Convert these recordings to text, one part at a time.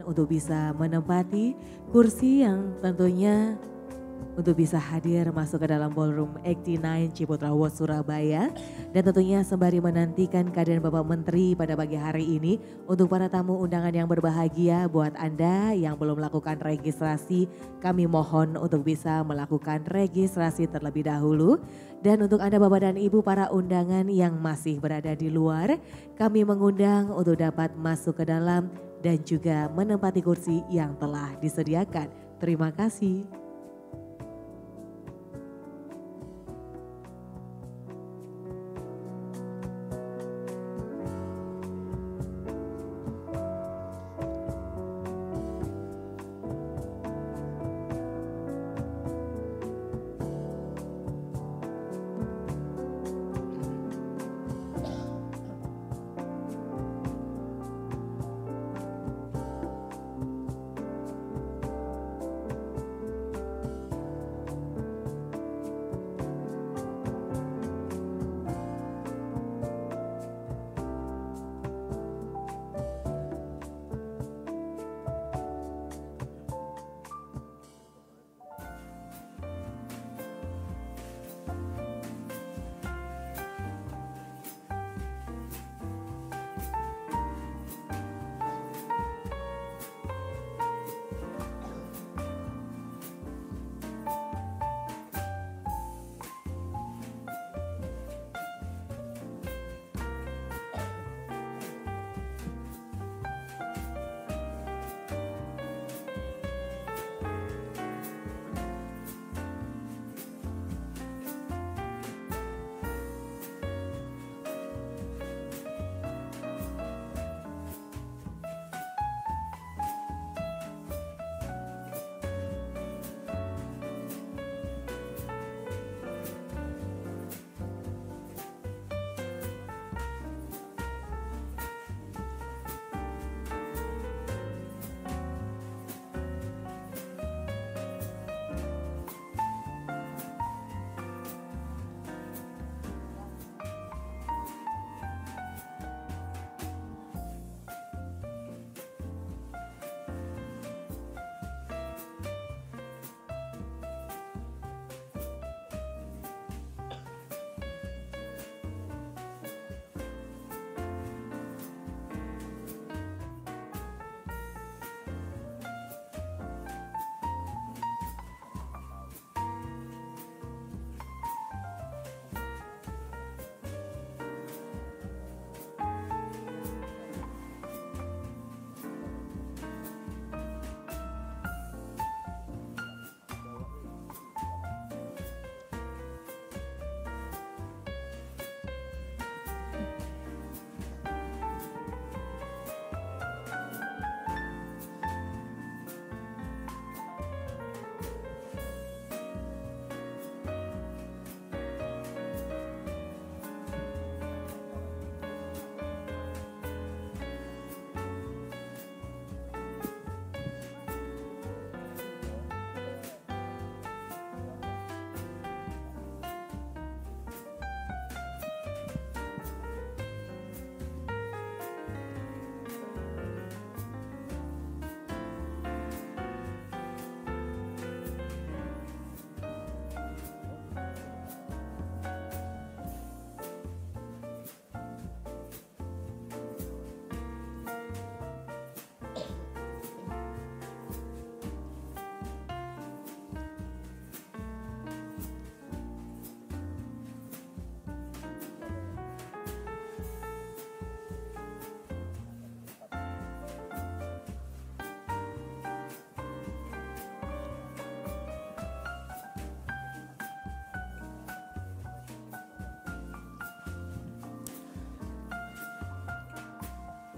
untuk bisa menempati kursi yang tentunya untuk bisa hadir masuk ke dalam Ballroom 89 Ciputra World Surabaya. Dan tentunya sembari menantikan kehadiran Bapak Menteri pada pagi hari ini, untuk para tamu undangan yang berbahagia, buat Anda yang belum melakukan registrasi, kami mohon untuk bisa melakukan registrasi terlebih dahulu. Dan untuk Anda Bapak dan Ibu para undangan yang masih berada di luar, kami mengundang untuk dapat masuk ke dalam dan juga menempati kursi yang telah disediakan. Terima kasih.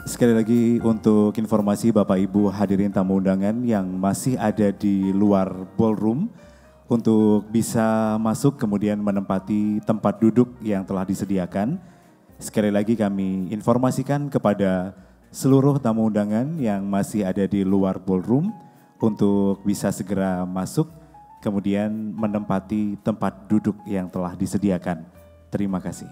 Sekali lagi untuk informasi Bapak Ibu hadirin tamu undangan yang masih ada di luar ballroom untuk bisa masuk kemudian menempati tempat duduk yang telah disediakan. Sekali lagi kami informasikan kepada seluruh tamu undangan yang masih ada di luar ballroom untuk bisa segera masuk kemudian menempati tempat duduk yang telah disediakan. Terima kasih.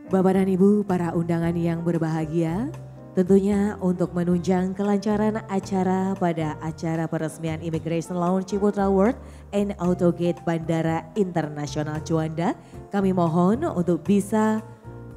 Bapak dan Ibu, para undangan yang berbahagia, tentunya untuk menunjang kelancaran acara pada acara peresmian Immigration Lounge Ciputra World and Autogate Bandara Internasional Juanda, kami mohon untuk bisa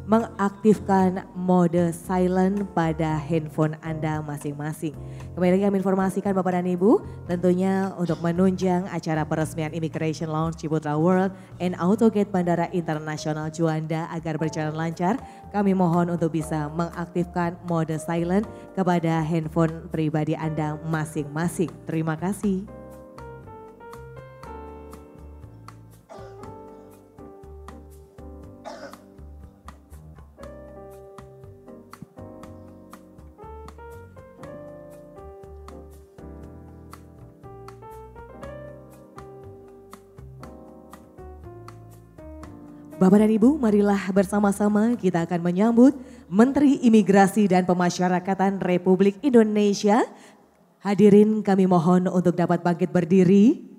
mengaktifkan mode silent pada handphone Anda masing-masing. Kembali lagi kami informasikan Bapak dan Ibu, tentunya untuk menunjang acara peresmian Immigration Lounge Ciputra World and Autogate Bandara Internasional Juanda agar berjalan lancar, kami mohon untuk bisa mengaktifkan mode silent kepada handphone pribadi Anda masing-masing. Terima kasih. Bapak dan Ibu, marilah bersama-sama kita akan menyambut Menteri Imigrasi dan Pemasyarakatan Republik Indonesia. Hadirin kami mohon untuk dapat bangkit berdiri.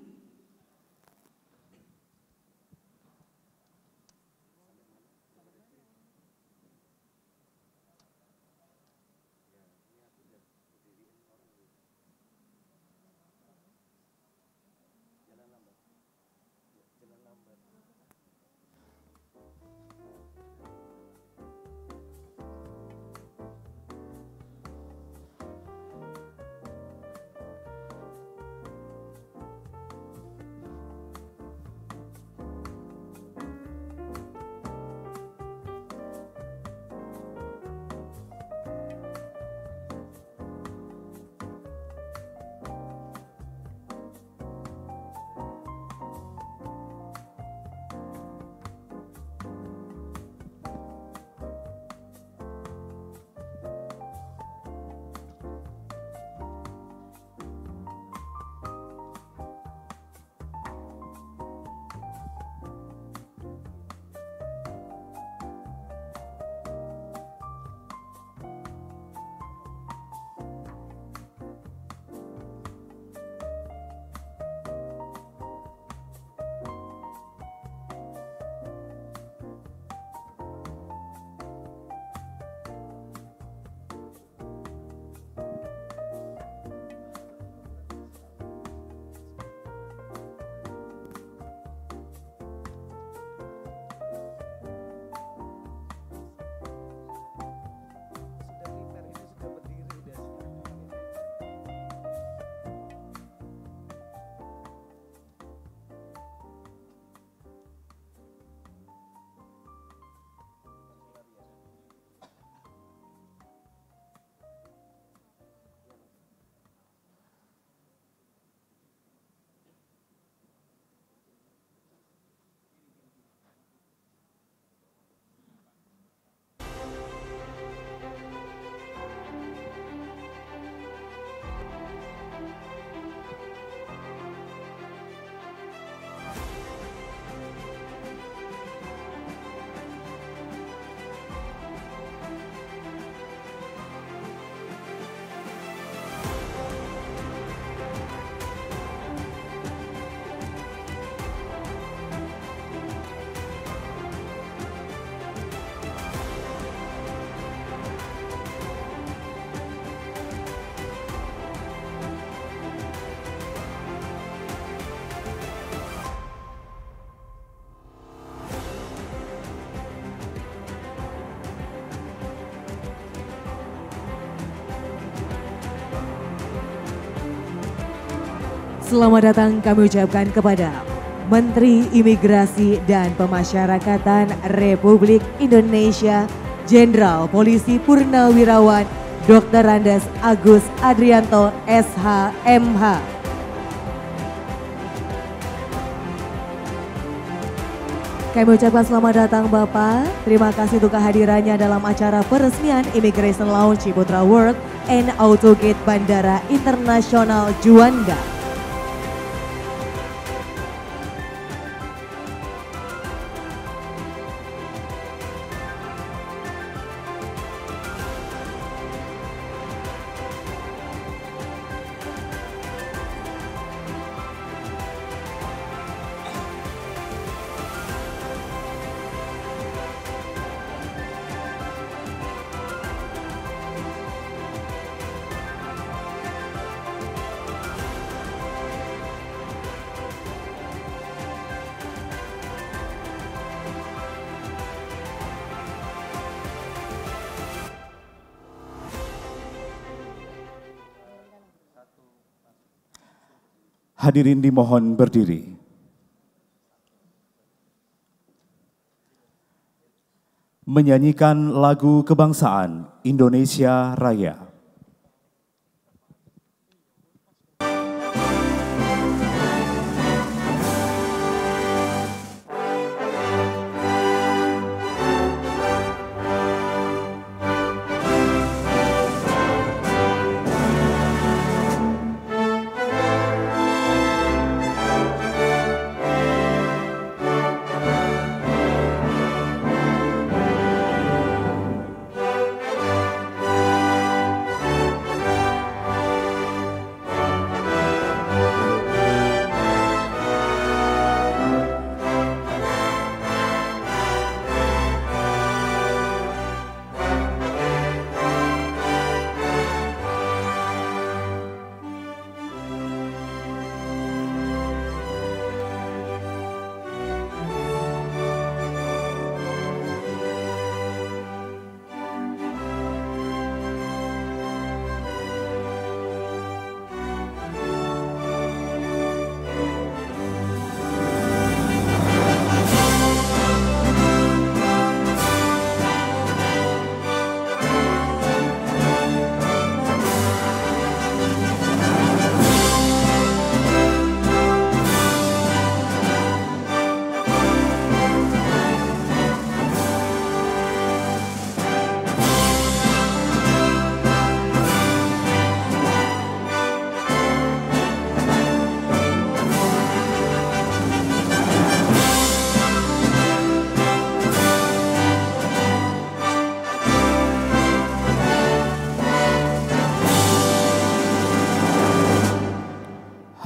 Selamat datang kami ucapkan kepada Menteri Imigrasi dan Pemasyarakatan Republik Indonesia, Jenderal Polisi Purnawirawan Dr. Andes Agus Adrianto SH MH. Kami ucapkan selamat datang Bapak, terima kasih untuk kehadirannya dalam acara peresmian Immigration Lounge Ciputra World and Autogate Bandara Internasional Juanda. Hadirin dimohon berdiri. Menyanyikan lagu kebangsaan Indonesia Raya.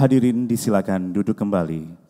Hadirin disilakan duduk kembali.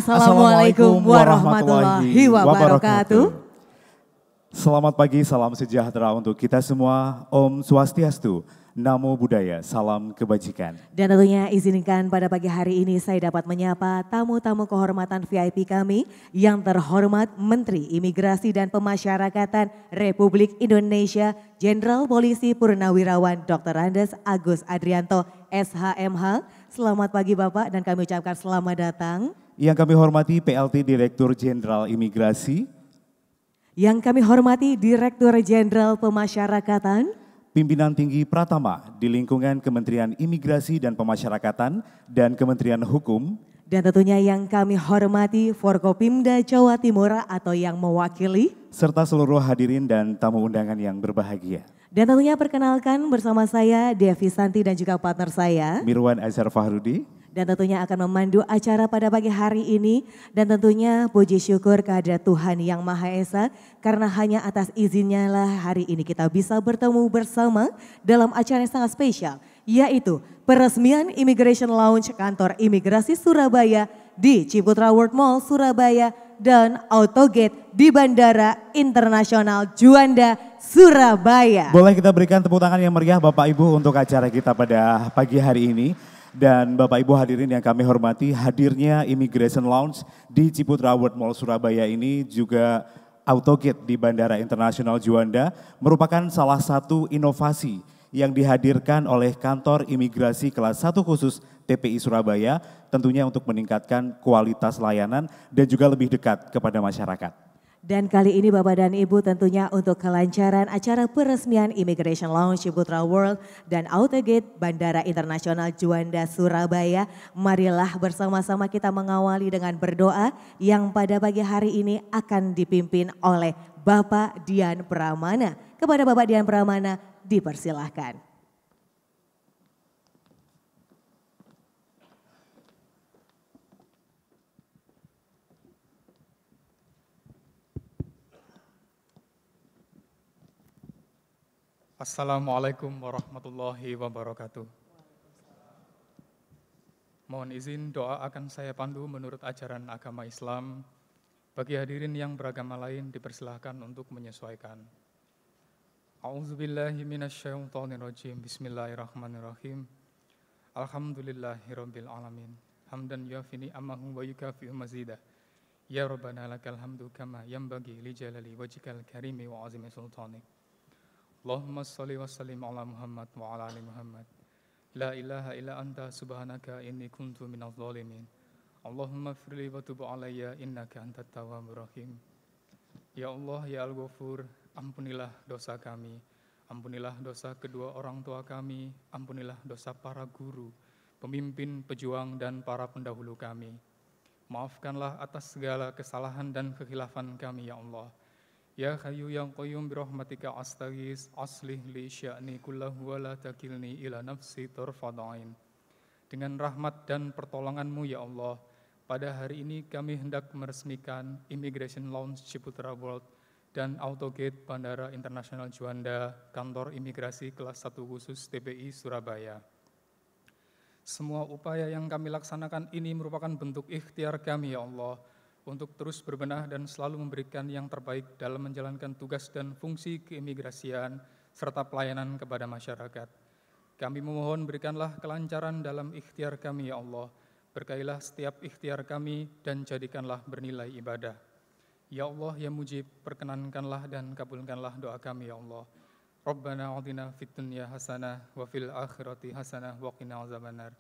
Assalamualaikum warahmatullahi wabarakatuh. Selamat pagi, salam sejahtera untuk kita semua. Om Swastiastu, Namo Buddhaya, salam kebajikan. Dan tentunya izinkan pada pagi hari ini saya dapat menyapa tamu-tamu kehormatan VIP kami yang terhormat Menteri Imigrasi dan Pemasyarakatan Republik Indonesia, Jenderal Polisi Purnawirawan Dr. Andes Agus Adrianto, SHMH. Selamat pagi Bapak dan kami ucapkan selamat datang. Yang kami hormati PLT Direktur Jenderal Imigrasi. Yang kami hormati Direktur Jenderal Pemasyarakatan. Pimpinan tinggi Pratama di lingkungan Kementerian Imigrasi dan Pemasyarakatan dan Kementerian Hukum. Dan tentunya yang kami hormati Forkopimda Jawa Timur atau yang mewakili. Serta seluruh hadirin dan tamu undangan yang berbahagia. Dan tentunya perkenalkan bersama saya Devi Santi dan juga partner saya. Mirwan Azhar Fahrudi. Dan tentunya akan memandu acara pada pagi hari ini. Dan tentunya puji syukur kehadirat Tuhan Yang Maha Esa. Karena hanya atas izinnya lah hari ini kita bisa bertemu bersama dalam acara yang sangat spesial. Yaitu peresmian Immigration Lounge Kantor Imigrasi Surabaya di Ciputra World Mall Surabaya. Dan Autogate di Bandara Internasional Juanda, Surabaya. Boleh kita berikan tepuk tangan yang meriah Bapak Ibu untuk acara kita pada pagi hari ini. Dan Bapak Ibu hadirin yang kami hormati, hadirnya Immigration Lounge di Ciputra World Mall Surabaya ini juga Autogate di Bandara Internasional Juanda merupakan salah satu inovasi yang dihadirkan oleh kantor imigrasi kelas 1 khusus TPI Surabaya, tentunya untuk meningkatkan kualitas layanan dan juga lebih dekat kepada masyarakat. Dan kali ini Bapak dan Ibu tentunya untuk kelancaran acara peresmian Immigration Lounge Ciputra World dan Autogate Bandara Internasional Juanda Surabaya. Marilah bersama-sama kita mengawali dengan berdoa yang pada pagi hari ini akan dipimpin oleh Bapak Dian Pramana. Kepada Bapak Dian Pramana dipersilahkan. Assalamualaikum warahmatullahi wabarakatuh. Mohon izin doa akan saya pandu menurut ajaran agama Islam. Bagi hadirin yang beragama lain dipersilahkan untuk menyesuaikan. A'udzubillahi minasyaitonirrajim. Bismillahirrahmanirrahim. Alhamdulillahirabbil alamin. Hamdan yuafini ammahu wa yukafi'u mazidah. Ya Rabbana lakal hamdu kama yanbaghi li jalali wajhikal karimi wa azimi sultanik. Allahumma salli wa sallim ala Muhammad wa ala ali Muhammad. La ilaha illa anta subhanaka inni kuntu minadh dhalimin. Allahumma firli wa tub alayya innaka antat tawwabur rahim. Ya Allah ya Al-Ghafur, ampunilah dosa kami. Ampunilah dosa kedua orang tua kami. Ampunilah dosa para guru, pemimpin, pejuang dan para pendahulu kami. Maafkanlah atas segala kesalahan dan kekhilafan kami ya Allah. Ya Hayyu ya Qayyum birahmatika astaghits aslih li sya'ni kullahu wa la takilni ila nafsi tarfat ain. Dengan rahmat dan pertolonganmu ya Allah, pada hari ini kami hendak meresmikan Immigration Lounge Ciputra World dan Autogate Bandara Internasional Juanda, kantor imigrasi kelas 1 khusus TPI Surabaya. Semua upaya yang kami laksanakan ini merupakan bentuk ikhtiar kami ya Allah, untuk terus berbenah dan selalu memberikan yang terbaik dalam menjalankan tugas dan fungsi keimigrasian serta pelayanan kepada masyarakat. Kami memohon berikanlah kelancaran dalam ikhtiar kami ya Allah. Berkailah setiap ikhtiar kami dan jadikanlah bernilai ibadah. Ya Allah ya Mujib, perkenankanlah dan kabulkanlah doa kami ya Allah. Rabbana atina fid dunya hasanah wa fil akhirati hasanah wa qina azabannar.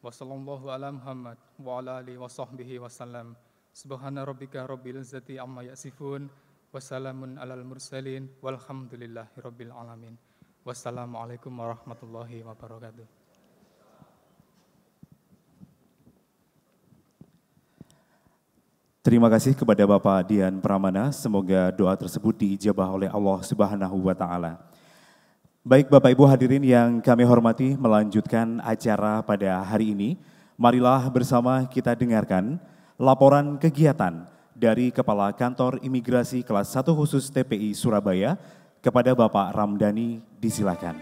Wa sallallahu ala Muhammad wa ala alihi wa sahbihi wasallam. Subhana rabbika rabbil izzati amma yasifun. Wassalamun alal mursalin. Walhamdulillahi rabbil alamin. Wassalamualaikum warahmatullahi wabarakatuh. Terima kasih kepada Bapak Dian Pramana. Semoga doa tersebut diijabah oleh Allah Subhanahu wa Ta'ala. Baik Bapak Ibu hadirin yang kami hormati, melanjutkan acara pada hari ini. Marilah bersama kita dengarkan laporan kegiatan dari Kepala Kantor Imigrasi Kelas 1 Khusus TPI Surabaya. Kepada Bapak Ramdhani, disilakan.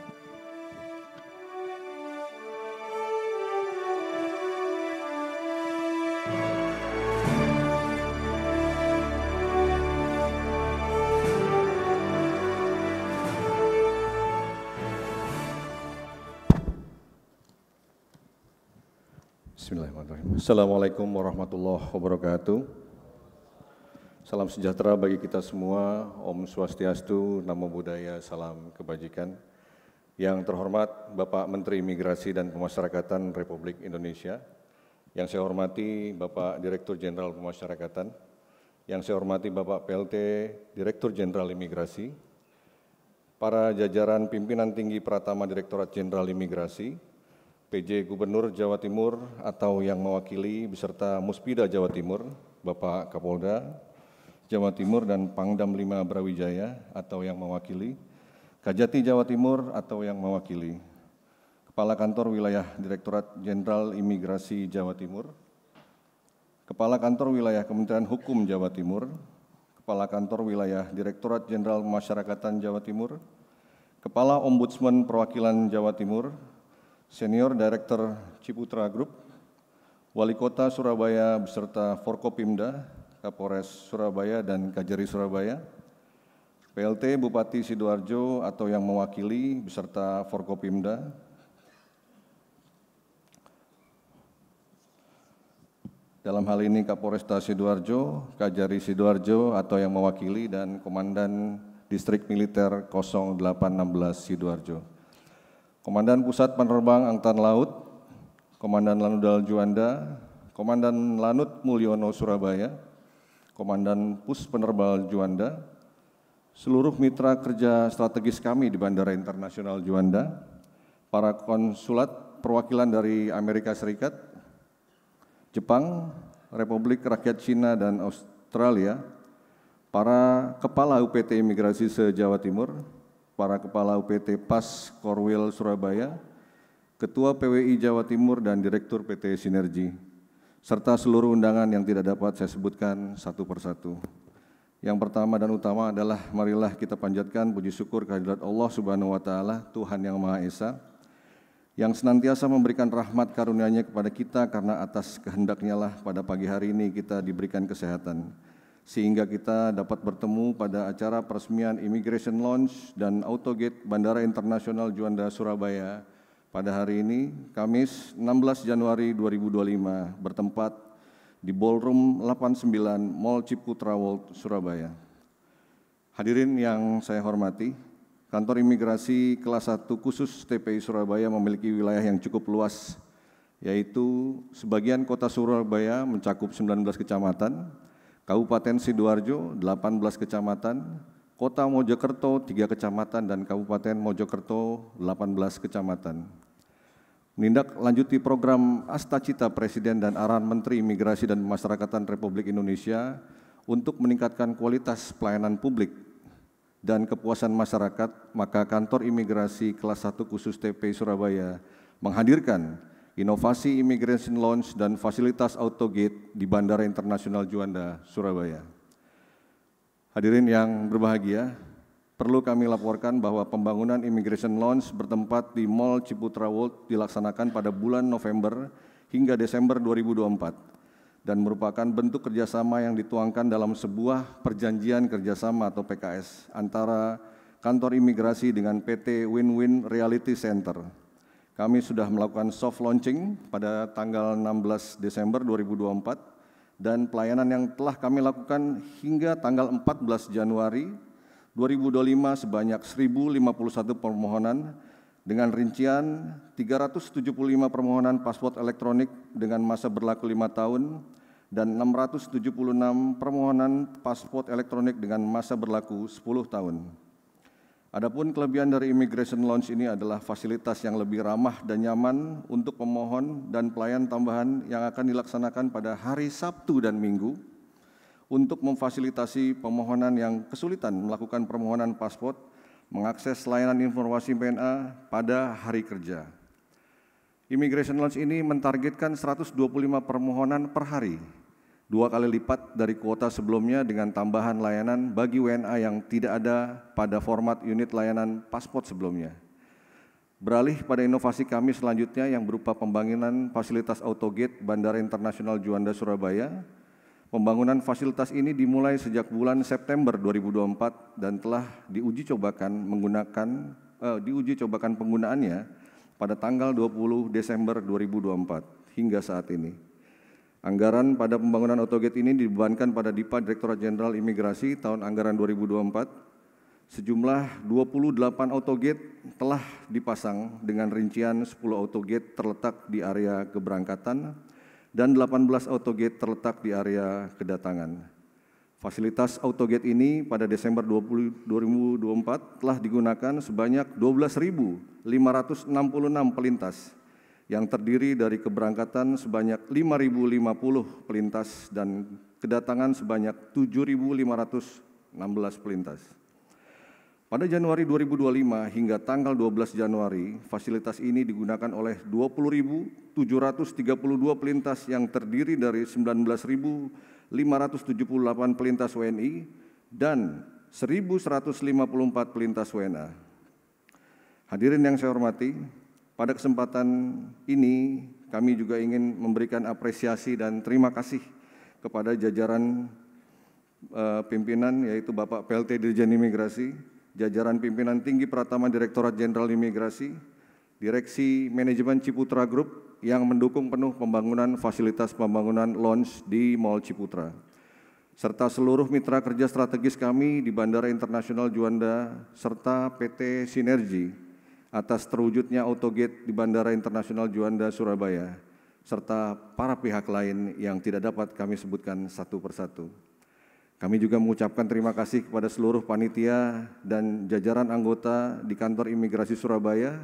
Bismillahirrahmanirrahim. Assalamualaikum warahmatullahi wabarakatuh. Salam sejahtera bagi kita semua. Om Swastiastu, Namo Buddhaya, salam kebajikan. Yang terhormat Bapak Menteri Imigrasi dan Pemasyarakatan Republik Indonesia, yang saya hormati Bapak Direktur Jenderal Pemasyarakatan, yang saya hormati Bapak PLT Direktur Jenderal Imigrasi, para jajaran pimpinan tinggi Pratama Direktorat Jenderal Imigrasi, PJ Gubernur Jawa Timur atau yang mewakili beserta Muspida Jawa Timur, Bapak Kapolda Jawa Timur dan Pangdam 5 Brawijaya atau yang mewakili, Kajati Jawa Timur atau yang mewakili, Kepala Kantor Wilayah Direktorat Jenderal Imigrasi Jawa Timur, Kepala Kantor Wilayah Kementerian Hukum Jawa Timur, Kepala Kantor Wilayah Direktorat Jenderal Pemasyarakatan Jawa Timur, Kepala Ombudsman Perwakilan Jawa Timur, Senior Director Ciputra Group, Wali Kota Surabaya beserta Forkopimda, Kapolres Surabaya dan Kajari Surabaya, PLT Bupati Sidoarjo atau yang mewakili beserta Forkopimda, dalam hal ini Kapolresta Sidoarjo, Kajari Sidoarjo atau yang mewakili dan Komandan Distrik Militer 0816 Sidoarjo. Komandan Pusat Penerbang Angkatan Laut, Komandan Lanudal Juanda, Komandan Lanut Mulyono Surabaya, Komandan Pus Penerbal Juanda, seluruh mitra kerja strategis kami di Bandara Internasional Juanda, para konsulat perwakilan dari Amerika Serikat, Jepang, Republik Rakyat Cina dan Australia, para Kepala UPT Imigrasi se-Jawa Timur, para Kepala UPT PAS Korwil Surabaya, Ketua PWI Jawa Timur dan Direktur PT Sinergi, serta seluruh undangan yang tidak dapat saya sebutkan satu persatu. Yang pertama dan utama adalah marilah kita panjatkan puji syukur kehadirat Allah Subhanahu wa Ta'ala, Tuhan yang Maha Esa, yang senantiasa memberikan rahmat karunia-Nya kepada kita karena atas kehendak-Nya lah pada pagi hari ini kita diberikan kesehatan, sehingga kita dapat bertemu pada acara peresmian Immigration Launch dan Autogate Bandara Internasional Juanda Surabaya pada hari ini, Kamis 16 Januari 2025, bertempat di Ballroom 89 Mall Ciputra World Surabaya. Hadirin yang saya hormati, Kantor Imigrasi Kelas 1 khusus TPI Surabaya memiliki wilayah yang cukup luas, yaitu sebagian kota Surabaya mencakup 19 kecamatan, Kabupaten Sidoarjo 18 kecamatan, Kota Mojokerto 3 kecamatan dan Kabupaten Mojokerto 18 kecamatan. Menindaklanjuti program Astacita Presiden dan Arahan Menteri Imigrasi dan Pemasyarakatan Republik Indonesia untuk meningkatkan kualitas pelayanan publik dan kepuasan masyarakat, maka Kantor Imigrasi Kelas 1 khusus TPI Surabaya menghadirkan inovasi Immigration Launch dan fasilitas Autogate di Bandara Internasional Juanda, Surabaya. Hadirin yang berbahagia, perlu kami laporkan bahwa pembangunan Immigration Launch bertempat di Mall Ciputra World dilaksanakan pada bulan November hingga Desember 2024 dan merupakan bentuk kerjasama yang dituangkan dalam sebuah perjanjian kerjasama atau PKS antara Kantor Imigrasi dengan PT Win-Win Reality Center. Kami sudah melakukan soft launching pada tanggal 16 Desember 2024 dan pelayanan yang telah kami lakukan hingga tanggal 14 Januari 2025 sebanyak 1.051 permohonan dengan rincian 375 permohonan paspor elektronik dengan masa berlaku 5 tahun dan 676 permohonan paspor elektronik dengan masa berlaku 10 tahun. Adapun kelebihan dari Immigration Launch ini adalah fasilitas yang lebih ramah dan nyaman untuk pemohon dan pelayan tambahan yang akan dilaksanakan pada hari Sabtu dan Minggu untuk memfasilitasi pemohonan yang kesulitan melakukan permohonan paspor, mengakses layanan informasi PNA pada hari kerja. Immigration Launch ini mentargetkan 125 permohonan per hari, 2 kali lipat dari kuota sebelumnya dengan tambahan layanan bagi WNA yang tidak ada pada format unit layanan paspor sebelumnya. Beralih pada inovasi kami selanjutnya yang berupa pembangunan fasilitas Autogate Bandara Internasional Juanda Surabaya. Pembangunan fasilitas ini dimulai sejak bulan September 2024 dan telah diuji cobakan penggunaannya pada tanggal 20 Desember 2024. hingga saat ini. Anggaran pada pembangunan autogate ini dibebankan pada DIPA Direktorat Jenderal Imigrasi tahun anggaran 2024. Sejumlah 28 autogate telah dipasang dengan rincian 10 autogate terletak di area keberangkatan dan 18 autogate terletak di area kedatangan. Fasilitas autogate ini pada Desember 2024 telah digunakan sebanyak 12.566 pelintas yang terdiri dari keberangkatan sebanyak 5.050 pelintas dan kedatangan sebanyak 7.516 pelintas. Pada Januari 2025 hingga tanggal 12 Januari, fasilitas ini digunakan oleh 20.732 pelintas yang terdiri dari 19.578 pelintas WNI dan 1.154 pelintas WNA. Hadirin yang saya hormati, pada kesempatan ini kami juga ingin memberikan apresiasi dan terima kasih kepada jajaran pimpinan yaitu Bapak PLT Dirjen Imigrasi, jajaran pimpinan tinggi Pratama Direktorat Jenderal Imigrasi, Direksi Manajemen Ciputra Group yang mendukung penuh pembangunan fasilitas pembangunan lounge di Mall Ciputra, serta seluruh mitra kerja strategis kami di Bandara Internasional Juanda serta PT Sinergi atas terwujudnya autogate di Bandara Internasional Juanda, Surabaya, serta para pihak lain yang tidak dapat kami sebutkan satu persatu. Kami juga mengucapkan terima kasih kepada seluruh panitia dan jajaran anggota di Kantor Imigrasi Surabaya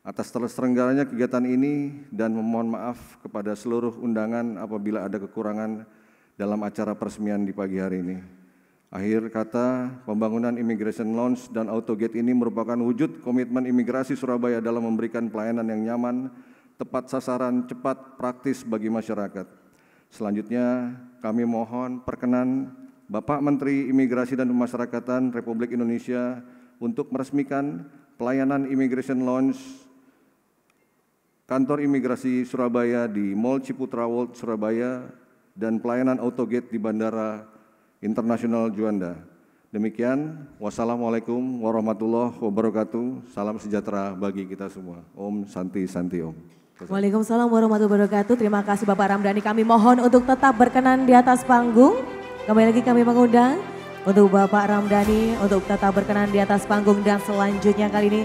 atas terselenggaranya kegiatan ini dan memohon maaf kepada seluruh undangan apabila ada kekurangan dalam acara peresmian di pagi hari ini. Akhir kata, pembangunan Immigration Lounge dan autogate ini merupakan wujud komitmen imigrasi Surabaya dalam memberikan pelayanan yang nyaman, tepat sasaran, cepat, praktis bagi masyarakat. Selanjutnya, kami mohon perkenan Bapak Menteri Imigrasi dan Pemasyarakatan Republik Indonesia untuk meresmikan pelayanan Immigration Lounge Kantor Imigrasi Surabaya di Mall Ciputra World Surabaya dan pelayanan autogate di Bandara Internasional Juanda. Demikian, wassalamualaikum warahmatullahi wabarakatuh. Salam sejahtera bagi kita semua. Om Santi Santi Om. Waalaikumsalam warahmatullahi wabarakatuh. Terima kasih Bapak Ramdhani. Kami mohon untuk tetap berkenan di atas panggung. Kembali lagi kami mengundang untuk Bapak Ramdhani untuk tetap berkenan di atas panggung, dan selanjutnya kali ini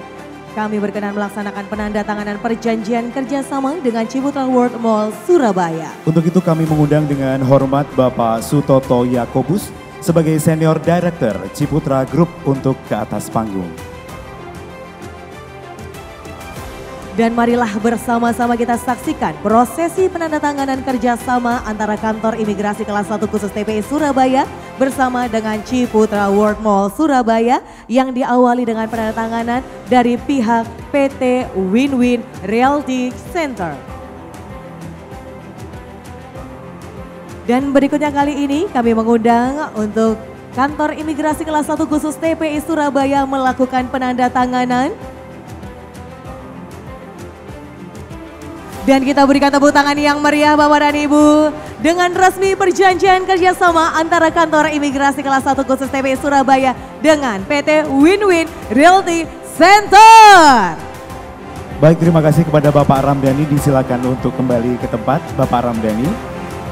kami berkenan melaksanakan penandatanganan perjanjian kerjasama dengan Ciputra World Mall Surabaya. Untuk itu kami mengundang dengan hormat Bapak Sutoto Yakobus sebagai Senior Director Ciputra Group untuk ke atas panggung. Dan marilah bersama-sama kita saksikan prosesi penandatanganan kerjasama antara Kantor Imigrasi Kelas 1 Khusus TPI Surabaya bersama dengan Ciputra World Mall Surabaya yang diawali dengan penandatanganan dari pihak PT Win-Win Realty Center. Dan berikutnya kali ini kami mengundang untuk Kantor Imigrasi Kelas 1 Khusus TPI Surabaya melakukan penandatanganan. Dan kita berikan tepuk tangan yang meriah Bapak dan Ibu dengan resmi perjanjian kerjasama antara Kantor Imigrasi Kelas 1 Khusus TPI Surabaya dengan PT Win-Win Realty Center. Baik, terima kasih kepada Bapak Ramdhani, disilakan untuk kembali ke tempat Bapak Ramdhani.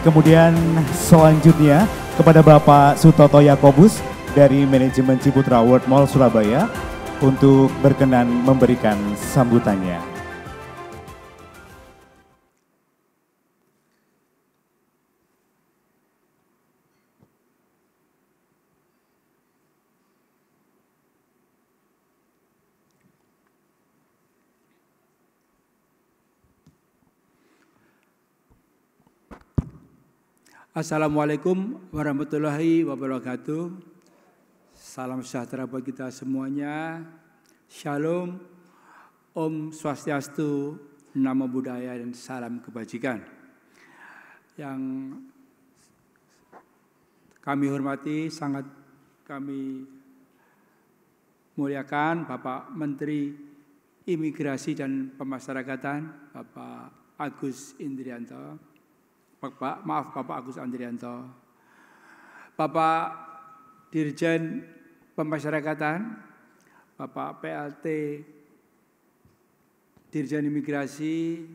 Kemudian selanjutnya kepada Bapak Sutoto Yakobus dari Manajemen Ciputra World Mall Surabaya untuk berkenan memberikan sambutannya. Assalamualaikum warahmatullahi wabarakatuh. Salam sejahtera buat kita semuanya. Shalom, Om Swastiastu, Namo Buddhaya, dan salam kebajikan. Yang kami hormati, sangat kami muliakan Bapak Menteri Imigrasi dan Pemasyarakatan, Bapak Agus Indrianto. Bapak Agus Andrianto, Bapak Dirjen Pemasyarakatan, Bapak PLT Dirjen Imigrasi,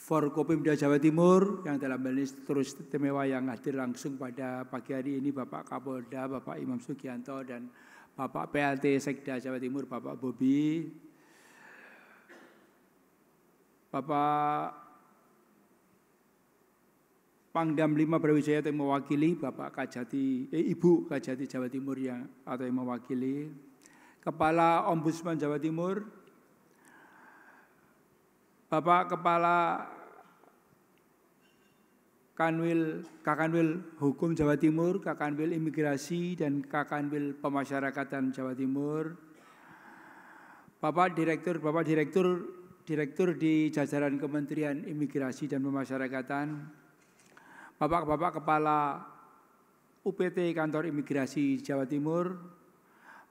Forkopimda Jawa Timur yang dalam hal ini terus istimewa yang hadir langsung pada pagi hari ini Bapak Kapolda, Bapak Imam Sugianto dan Bapak PLT Sekda Jawa Timur, Bapak Bobi, Bapak Pangdam 5 Brawijaya yang mewakili, Bapak Kajati, Ibu Kajati Jawa Timur yang mewakili, Kepala Ombudsman Jawa Timur, Bapak Kepala Kakanwil Hukum Jawa Timur, Kakanwil Imigrasi dan Kakanwil Pemasyarakatan Jawa Timur, Bapak Direktur di jajaran Kementerian Imigrasi dan Pemasyarakatan, Bapak Kepala UPT Kantor Imigrasi Jawa Timur,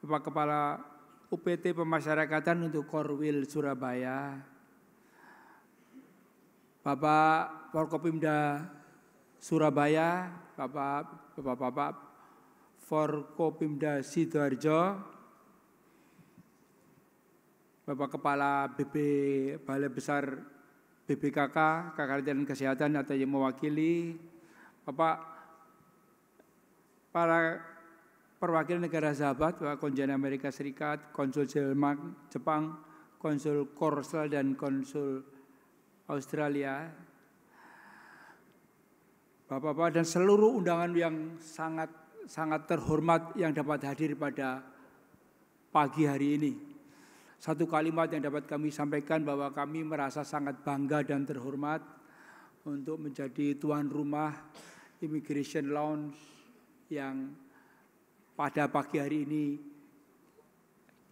Bapak Kepala UPT Pemasyarakatan untuk Korwil Surabaya, Bapak Forkopimda Surabaya, Bapak Forkopimda Sidoarjo, Bapak Kepala Balai Besar BPKK, Karantina Kesehatan atau yang mewakili, Bapak para perwakilan negara sahabat, Bapak Konjen Amerika Serikat, Konsul Jerman, Jepang, Konsul Korsel dan Konsul Australia, Bapak-bapak dan seluruh undangan yang sangat terhormat yang dapat hadir pada pagi hari ini. Satu kalimat yang dapat kami sampaikan bahwa kami merasa sangat bangga dan terhormat untuk menjadi tuan rumah Immigration Lounge yang pada pagi hari ini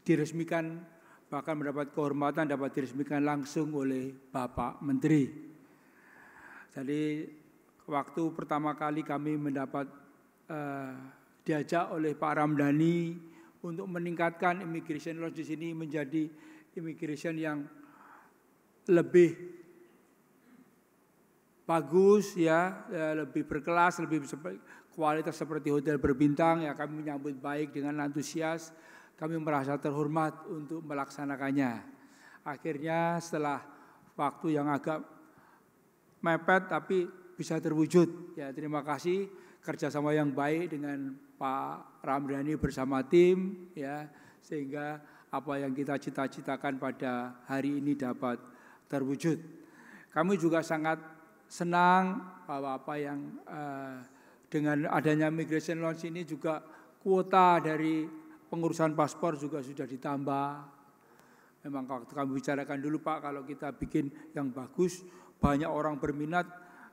diresmikan, bahkan mendapat kehormatan dapat diresmikan langsung oleh Bapak Menteri. Jadi waktu pertama kali kami mendapat diajak oleh Pak Ramdhani untuk meningkatkan Immigration Lounge di sini menjadi immigration yang lebih bagus ya, lebih berkelas, lebih kualitas seperti hotel berbintang ya, kami menyambut baik dengan antusias. Kami merasa terhormat untuk melaksanakannya. Akhirnya setelah waktu yang agak mepet tapi bisa terwujud. Ya, terima kasih kerjasama yang baik dengan Pak Ramdhani bersama tim ya, sehingga apa yang kita cita-citakan pada hari ini dapat terwujud. Kami juga sangat senang bahwa apa yang dengan adanya Immigration Lounge ini juga kuota dari pengurusan paspor juga sudah ditambah. Memang waktu kami bicarakan dulu Pak, kalau kita bikin yang bagus, banyak orang berminat,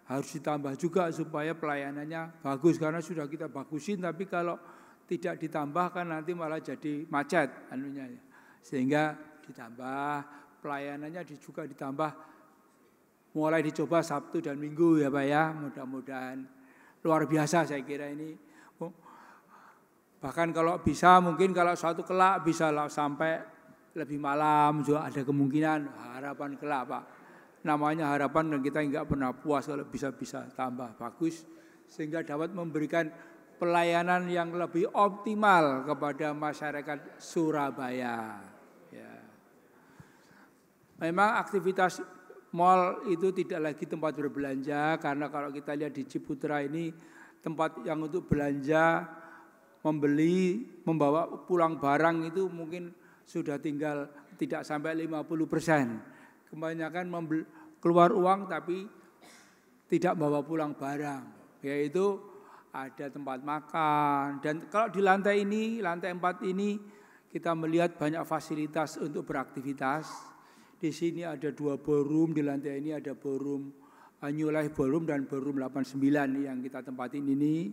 harus ditambah juga supaya pelayanannya bagus. Karena sudah kita bagusin, tapi kalau tidak ditambah kan nanti malah jadi macet anunya. Sehingga ditambah, pelayanannya juga ditambah. Mulai dicoba Sabtu dan Minggu ya Pak ya, mudah-mudahan luar biasa saya kira ini. Bahkan kalau bisa mungkin kalau suatu kelak bisa sampai lebih malam juga ada kemungkinan, harapan kelak Pak. Namanya harapan dan kita enggak pernah puas kalau bisa tambah bagus sehingga dapat memberikan pelayanan yang lebih optimal kepada masyarakat Surabaya. Ya. Memang aktivitas mal itu tidak lagi tempat berbelanja karena kalau kita lihat di Ciputra ini tempat yang untuk belanja, membeli, membawa pulang barang itu mungkin sudah tinggal tidak sampai 50%. Kebanyakan keluar uang tapi tidak bawa pulang barang, yaitu ada tempat makan. Dan kalau di lantai ini, lantai 4 ini kita melihat banyak fasilitas untuk beraktivitas. Di sini ada 2 ballroom, di lantai ini ada ballroom New Life Ballroom dan ballroom 89 yang kita tempatin ini.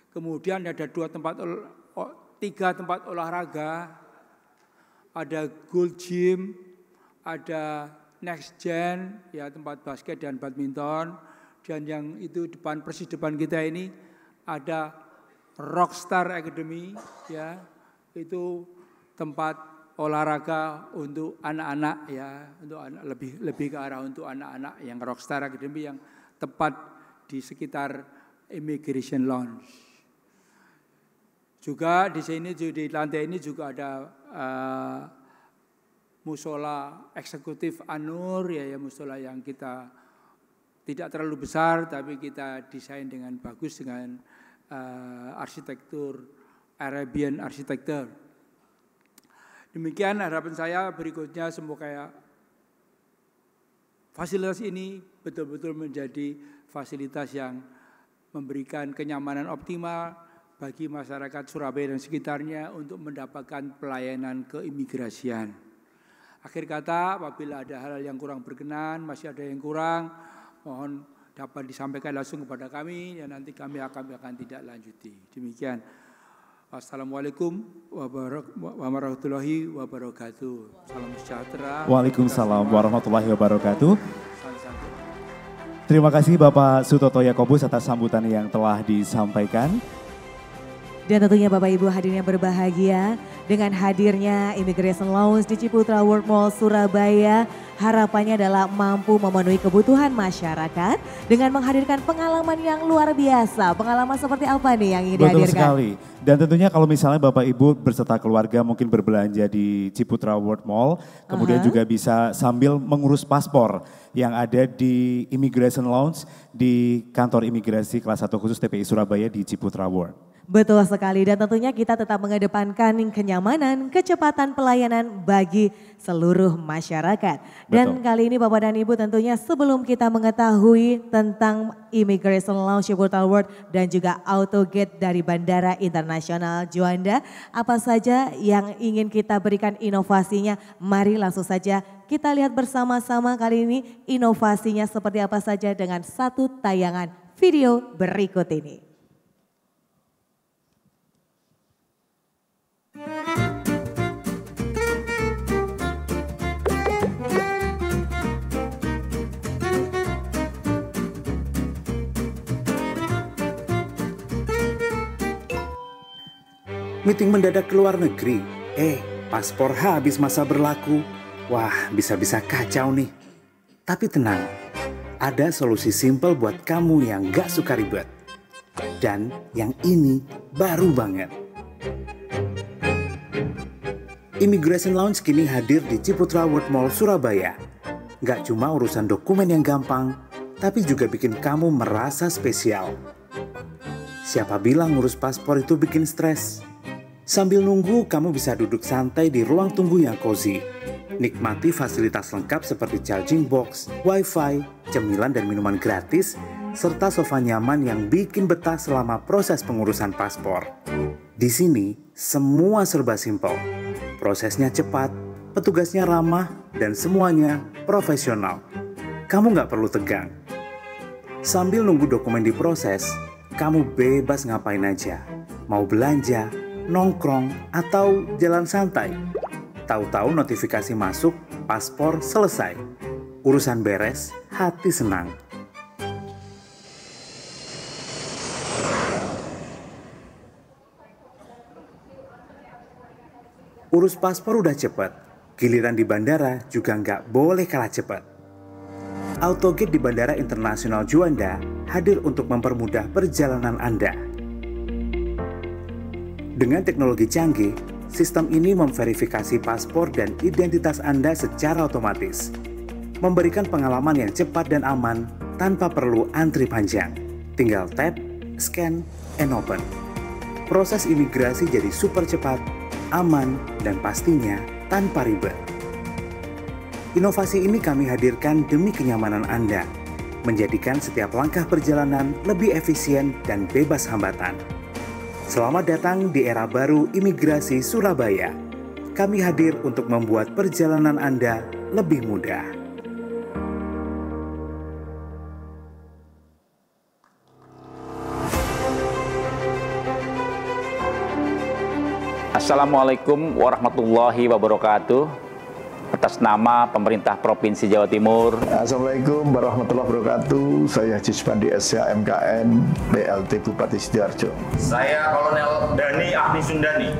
Kemudian ada 3 tempat olahraga, ada Gold Gym, ada Next Gen, ya tempat basket dan badminton. Dan yang itu persis depan kita ini ada Rockstar Academy, ya itu tempat olahraga untuk anak-anak ya, untuk anak lebih ke arah untuk anak-anak yang Rockstar Academy yang tepat di sekitar Immigration Lounge. Juga di sini di lantai ini juga ada musola eksekutif Anur ya musola yang kita tidak terlalu besar, tapi kita desain dengan bagus dengan arsitektur Arabian architecture. Demikian harapan saya. Berikutnya semoga fasilitas ini betul-betul menjadi fasilitas yang memberikan kenyamanan optimal bagi masyarakat Surabaya dan sekitarnya untuk mendapatkan pelayanan keimigrasian. Akhir kata, apabila ada hal yang kurang berkenan, masih ada yang kurang, mohon dapat disampaikan langsung kepada kami, dan nanti kami akan tidak lanjuti. Demikian. Assalamualaikum warahmatullahi wabarakatuh. Salam sejahtera. Waalaikumsalam warahmatullahi wabarakatuh. Terima kasih Bapak Sutoto Yakobus atas sambutan yang telah disampaikan. Dan tentunya Bapak Ibu hadirin yang berbahagia, dengan hadirnya Immigration Lounge di Ciputra World Mall Surabaya, harapannya adalah mampu memenuhi kebutuhan masyarakat dengan menghadirkan pengalaman yang luar biasa. Pengalaman seperti apa nih yang ingin dihadirkan? Betul sekali. Dan tentunya kalau misalnya Bapak Ibu berserta keluarga mungkin berbelanja di Ciputra World Mall, kemudian juga bisa sambil mengurus paspor yang ada di Immigration Lounge di kantor imigrasi kelas 1 khusus TPI Surabaya di Ciputra World. Betul sekali, dan tentunya kita tetap mengedepankan kenyamanan, kecepatan pelayanan bagi seluruh masyarakat. Dan kali ini Bapak dan Ibu tentunya sebelum kita mengetahui tentang Immigration Lounge Ciputra World dan juga AutoGate dari Bandara Internasional Juanda, apa saja yang ingin kita berikan inovasinya, mari langsung saja kita lihat bersama-sama kali ini inovasinya seperti apa saja dengan satu tayangan video berikut ini. Meeting mendadak ke luar negeri. Paspor habis masa berlaku. Wah, bisa-bisa kacau nih. Tapi tenang, ada solusi simpel buat kamu yang gak suka ribet. Dan yang ini baru banget. Immigration Lounge kini hadir di Ciputra World Mall Surabaya. Gak cuma urusan dokumen yang gampang, tapi juga bikin kamu merasa spesial. Siapa bilang ngurus paspor itu bikin stres? Sambil nunggu, kamu bisa duduk santai di ruang tunggu yang cozy. Nikmati fasilitas lengkap seperti charging box, wifi, cemilan dan minuman gratis, serta sofa nyaman yang bikin betah selama proses pengurusan paspor. Di sini, semua serba simpel. Prosesnya cepat, petugasnya ramah, dan semuanya profesional. Kamu nggak perlu tegang. Sambil nunggu dokumen diproses, kamu bebas ngapain aja. Mau belanja, nongkrong, atau jalan santai. Tahu-tahu notifikasi masuk, paspor selesai. Urusan beres, hati senang. Urus paspor udah cepet, giliran di bandara juga nggak boleh kalah cepet. AutoGate di Bandara Internasional Juanda hadir untuk mempermudah perjalanan Anda. Dengan teknologi canggih, sistem ini memverifikasi paspor dan identitas Anda secara otomatis, memberikan pengalaman yang cepat dan aman tanpa perlu antri panjang. Tinggal tap, scan, and open. Proses imigrasi jadi super cepat, aman, dan pastinya tanpa ribet. Inovasi ini kami hadirkan demi kenyamanan Anda, menjadikan setiap langkah perjalanan lebih efisien dan bebas hambatan. Selamat datang di era baru imigrasi Surabaya. Kami hadir untuk membuat perjalanan Anda lebih mudah. Assalamualaikum warahmatullahi wabarakatuh. Atas nama pemerintah Provinsi Jawa Timur. Assalamualaikum warahmatullahi wabarakatuh. Saya Jispandi SH MKN BLT Bupati Sidoarjo. Saya Kolonel Dani Ahni Sundani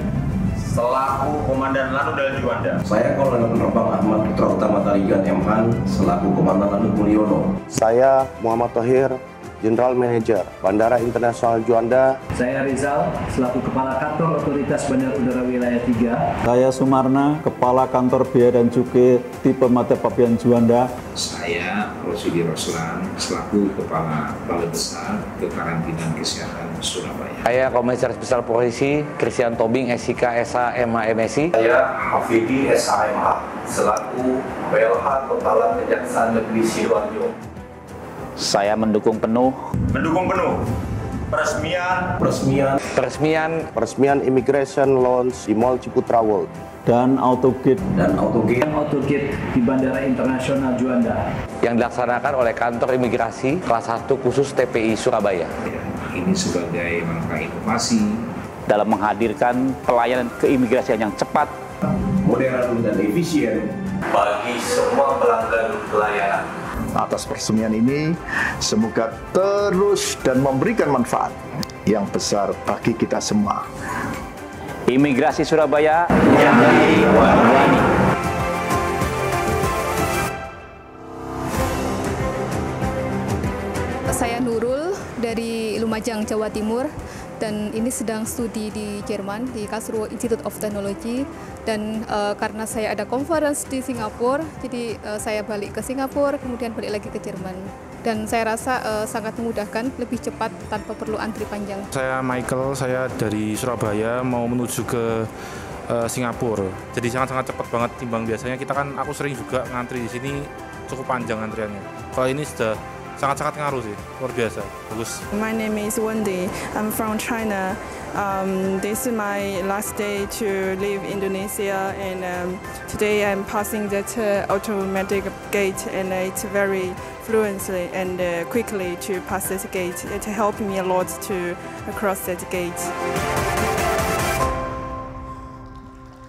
selaku Komandan Lanudal Juanda. Saya Kolonel Penerbang Ahmad Putra Utama Tarigan M. Han selaku Komandan Lanut Mulyono. Saya Muhammad Thohir General Manager Bandara Internasional Juanda. Saya Rizal, selaku Kepala Kantor Otoritas Bandar Udara Wilayah 3. Saya Sumarna, Kepala Kantor Bea dan Cukai Tipe Mata Pabean Juanda. Saya Rosidi Roslan, selaku Kepala Balai Besar Kekarantinaan Kesehatan Surabaya. Saya Komisaris Besar Polisi Christian Tobing, SIK, SH, MH, MSI. Saya Hafidi, SHMH, selaku PLH Kepala Kejaksaan Negeri Sidoarjo. Saya mendukung penuh peresmian Immigration Lounge di Mall Ciputra World dan Autogate di Bandara Internasional Juanda yang dilaksanakan oleh Kantor Imigrasi Kelas 1 Khusus TPI Surabaya. Ini sebagai langkah inovasi dalam menghadirkan pelayanan keimigrasian yang cepat, modern dan efisien bagi semua pelanggan pelayanan. Atas peresmian ini, semoga terus dan memberikan manfaat yang besar bagi kita semua. Imigrasi Surabaya yang wanti-wanti. Saya Nurul dari Lumajang, Jawa Timur. Dan ini sedang studi di Jerman, di Karlsruhe Institute of Technology. Dan karena saya ada conference di Singapura, jadi saya balik ke Singapura, kemudian balik lagi ke Jerman. Dan saya rasa sangat memudahkan, lebih cepat tanpa perlu antri panjang. Saya Michael, saya dari Surabaya mau menuju ke Singapura. Jadi sangat-sangat cepat banget timbang biasanya. Aku sering juga ngantri di sini cukup panjang antriannya. Kalau ini sudah sangat-sangat ngaruh sih, luar biasa, bagus. My name is Wendy. I'm from China. This is my last day to leave Indonesia, and today I'm passing that automatic gate, and it's very fluently and quickly to pass this gate. It helped me a lot to cross that gate.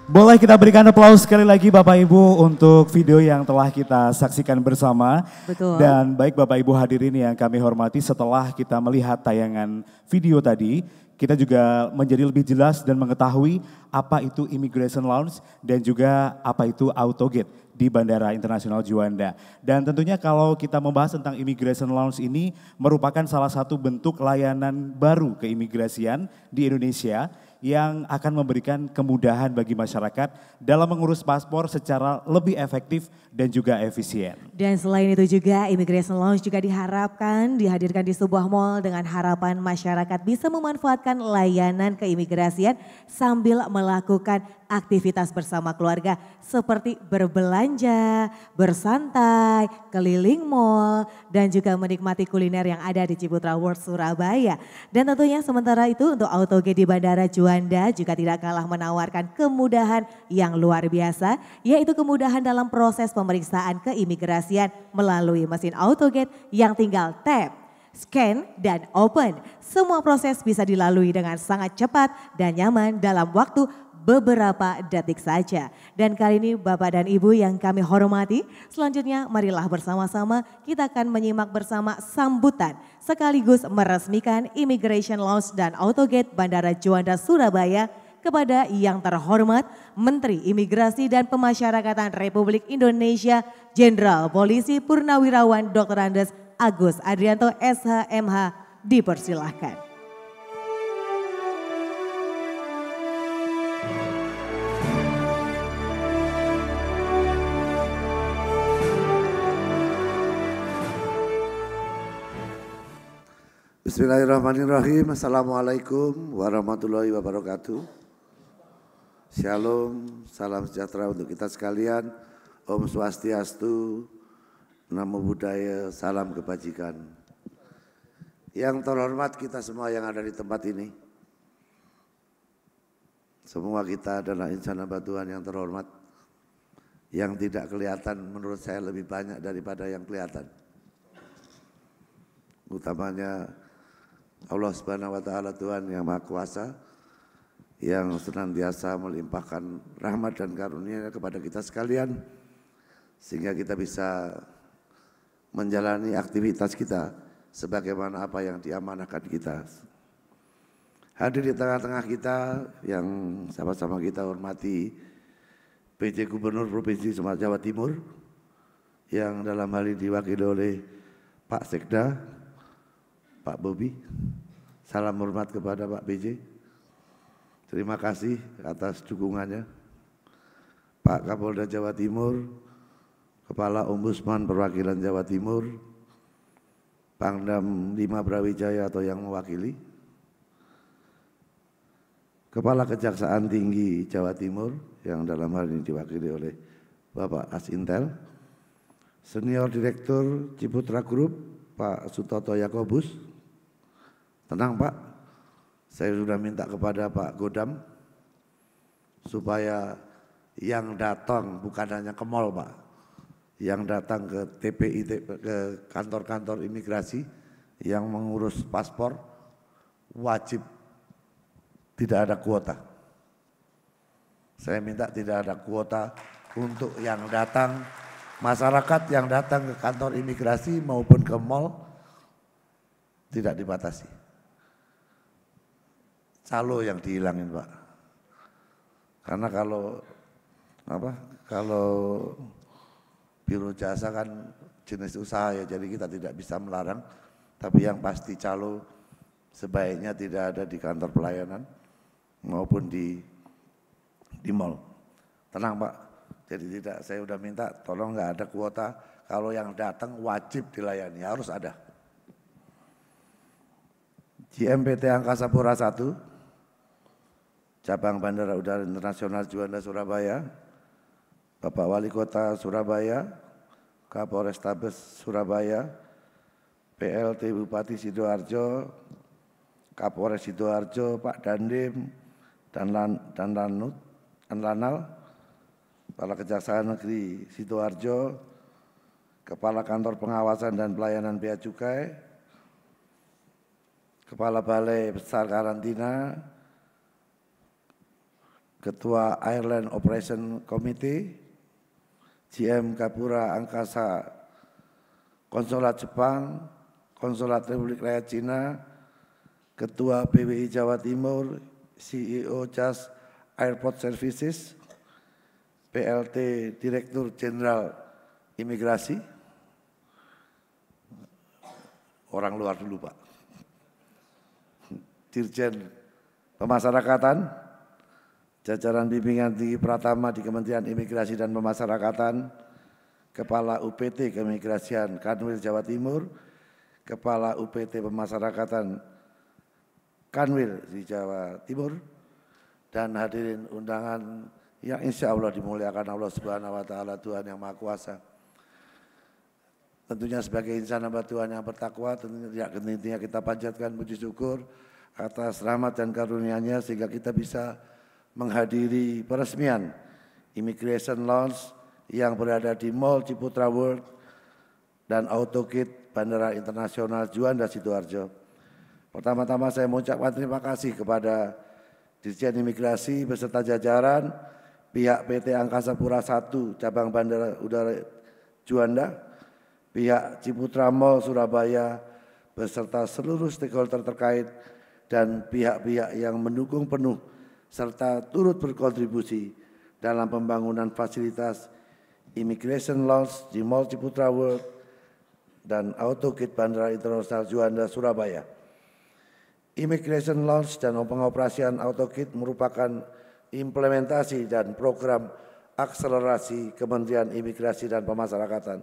Boleh kita berikan aplaus sekali lagi Bapak Ibu untuk video yang telah kita saksikan bersama. Betul. Dan baik Bapak Ibu hadirin yang kami hormati, setelah kita melihat tayangan video tadi, kita juga menjadi lebih jelas dan mengetahui apa itu Immigration Lounge dan juga apa itu Autogate di Bandara Internasional Juanda. Dan tentunya kalau kita membahas tentang Immigration Lounge ini merupakan salah satu bentuk layanan baru keimigrasian di Indonesia yang akan memberikan kemudahan bagi masyarakat dalam mengurus paspor secara lebih efektif dan juga efisien. Dan selain itu juga Immigration Lounge juga diharapkan dihadirkan di sebuah mall dengan harapan masyarakat bisa memanfaatkan layanan keimigrasian sambil melakukan aktivitas bersama keluarga seperti berbelanja, bersantai, keliling mall, dan juga menikmati kuliner yang ada di Ciputra World Surabaya. Dan tentunya sementara itu untuk Autogate di Bandara Juanda juga tidak kalah menawarkan kemudahan yang luar biasa, yaitu kemudahan dalam proses pemeriksaan keimigrasian melalui mesin Autogate yang tinggal tap, scan, dan open. Semua proses bisa dilalui dengan sangat cepat dan nyaman dalam waktu beberapa detik saja. Dan kali ini Bapak dan Ibu yang kami hormati, selanjutnya marilah bersama-sama kita akan menyimak bersama sambutan sekaligus meresmikan Immigration Lounge dan Autogate Bandara Juanda Surabaya kepada yang terhormat Menteri Imigrasi dan Pemasyarakatan Republik Indonesia Jenderal Polisi Purnawirawan Dr. Andes Agus Adrianto SHMH, dipersilahkan. Bismillahirrahmanirrahim. Assalamualaikum warahmatullahi wabarakatuh. Shalom, salam sejahtera untuk kita sekalian. Om Swastiastu, Namo Buddhaya, salam kebajikan. Yang terhormat kita semua yang ada di tempat ini. Semua kita adalah insan hamba Tuhan yang terhormat. Yang tidak kelihatan menurut saya lebih banyak daripada yang kelihatan. Utamanya Allah Subhanahu wa taala, Tuhan yang Maha Kuasa, yang senantiasa melimpahkan rahmat dan karunia kepada kita sekalian sehingga kita bisa menjalani aktivitas kita sebagaimana apa yang diamanahkan kita. Hadir di tengah-tengah kita yang sama-sama kita hormati PJ Gubernur Provinsi Sumatera Jawa Timur yang dalam hal ini diwakili oleh Pak Sekda, Pak Bobi. Salam hormat kepada Pak BJ. Terima kasih atas dukungannya. Pak Kapolda Jawa Timur, Kepala Ombudsman Perwakilan Jawa Timur, Pangdam 5 Brawijaya atau yang mewakili, Kepala Kejaksaan Tinggi Jawa Timur yang dalam hal ini diwakili oleh Bapak Asintel, Senior Direktur Ciputra Group Pak Sutoto Yakobus. Tenang Pak, saya sudah minta kepada Pak Godam supaya yang datang bukan hanya ke mall Pak, yang datang ke TPI, ke kantor-kantor imigrasi yang mengurus paspor wajib tidak ada kuota. Saya minta tidak ada kuota untuk yang datang, masyarakat yang datang ke kantor imigrasi maupun ke mall tidak dibatasi. Calo yang dihilangin Pak. Karena kalau biro jasa kan jenis usaha ya, jadi kita tidak bisa melarang. Tapi yang pasti calo sebaiknya tidak ada di kantor pelayanan maupun di mall. Tenang Pak, jadi tidak, saya sudah minta tolong nggak ada kuota. Kalau yang datang wajib dilayani, harus ada. JMPT Angkasa Pura I, Cabang Bandara Udara Internasional Juanda Surabaya, Bapak Wali Kota Surabaya, Kapolrestabes Surabaya, PLT Bupati Sidoarjo, Kapolres Sidoarjo, Pak Dandim, dan Lanal, Kepala Kejaksaan Negeri Sidoarjo, Kepala Kantor Pengawasan dan Pelayanan Bea Cukai, Kepala Balai Besar Karantina, Ketua Airline Operation Committee, GM Kapura Angkasa, Konsulat Jepang, Konsulat Republik Rakyat Cina, Ketua PWI Jawa Timur, CEO JAS Airport Services, PLT Direktur Jenderal Imigrasi, orang luar dulu Pak, Dirjen Pemasyarakatan, jajaran bimbingan tinggi Pratama di Kementerian Imigrasi dan Pemasyarakatan, Kepala UPT Keimigrasian Kanwil Jawa Timur, Kepala UPT Pemasyarakatan Kanwil di Jawa Timur, dan hadirin undangan yang insya Allah dimuliakan Allah Subhanahu wa Ta'ala, Tuhan yang Maha Kuasa. Tentunya sebagai insan hamba Tuhan yang bertakwa, tentunya kita panjatkan puji syukur atas rahmat dan karunia-Nya sehingga kita bisa menghadiri peresmian Immigration Lounge yang berada di Mall Ciputra World dan AutoGate Bandara Internasional Juanda Sidoarjo. Pertama-tama saya mengucapkan terima kasih kepada Dirjen Imigrasi beserta jajaran, pihak PT Angkasa Pura I Cabang Bandara Udara Juanda, pihak Ciputra Mall Surabaya beserta seluruh stakeholder terkait dan pihak-pihak yang mendukung penuh serta turut berkontribusi dalam pembangunan fasilitas Immigration Lounge di Mall Ciputra World dan AutoGate Bandara Internasional Juanda Surabaya. Immigration Lounge dan pengoperasian AutoGate merupakan implementasi dan program akselerasi Kementerian Imigrasi dan Pemasyarakatan.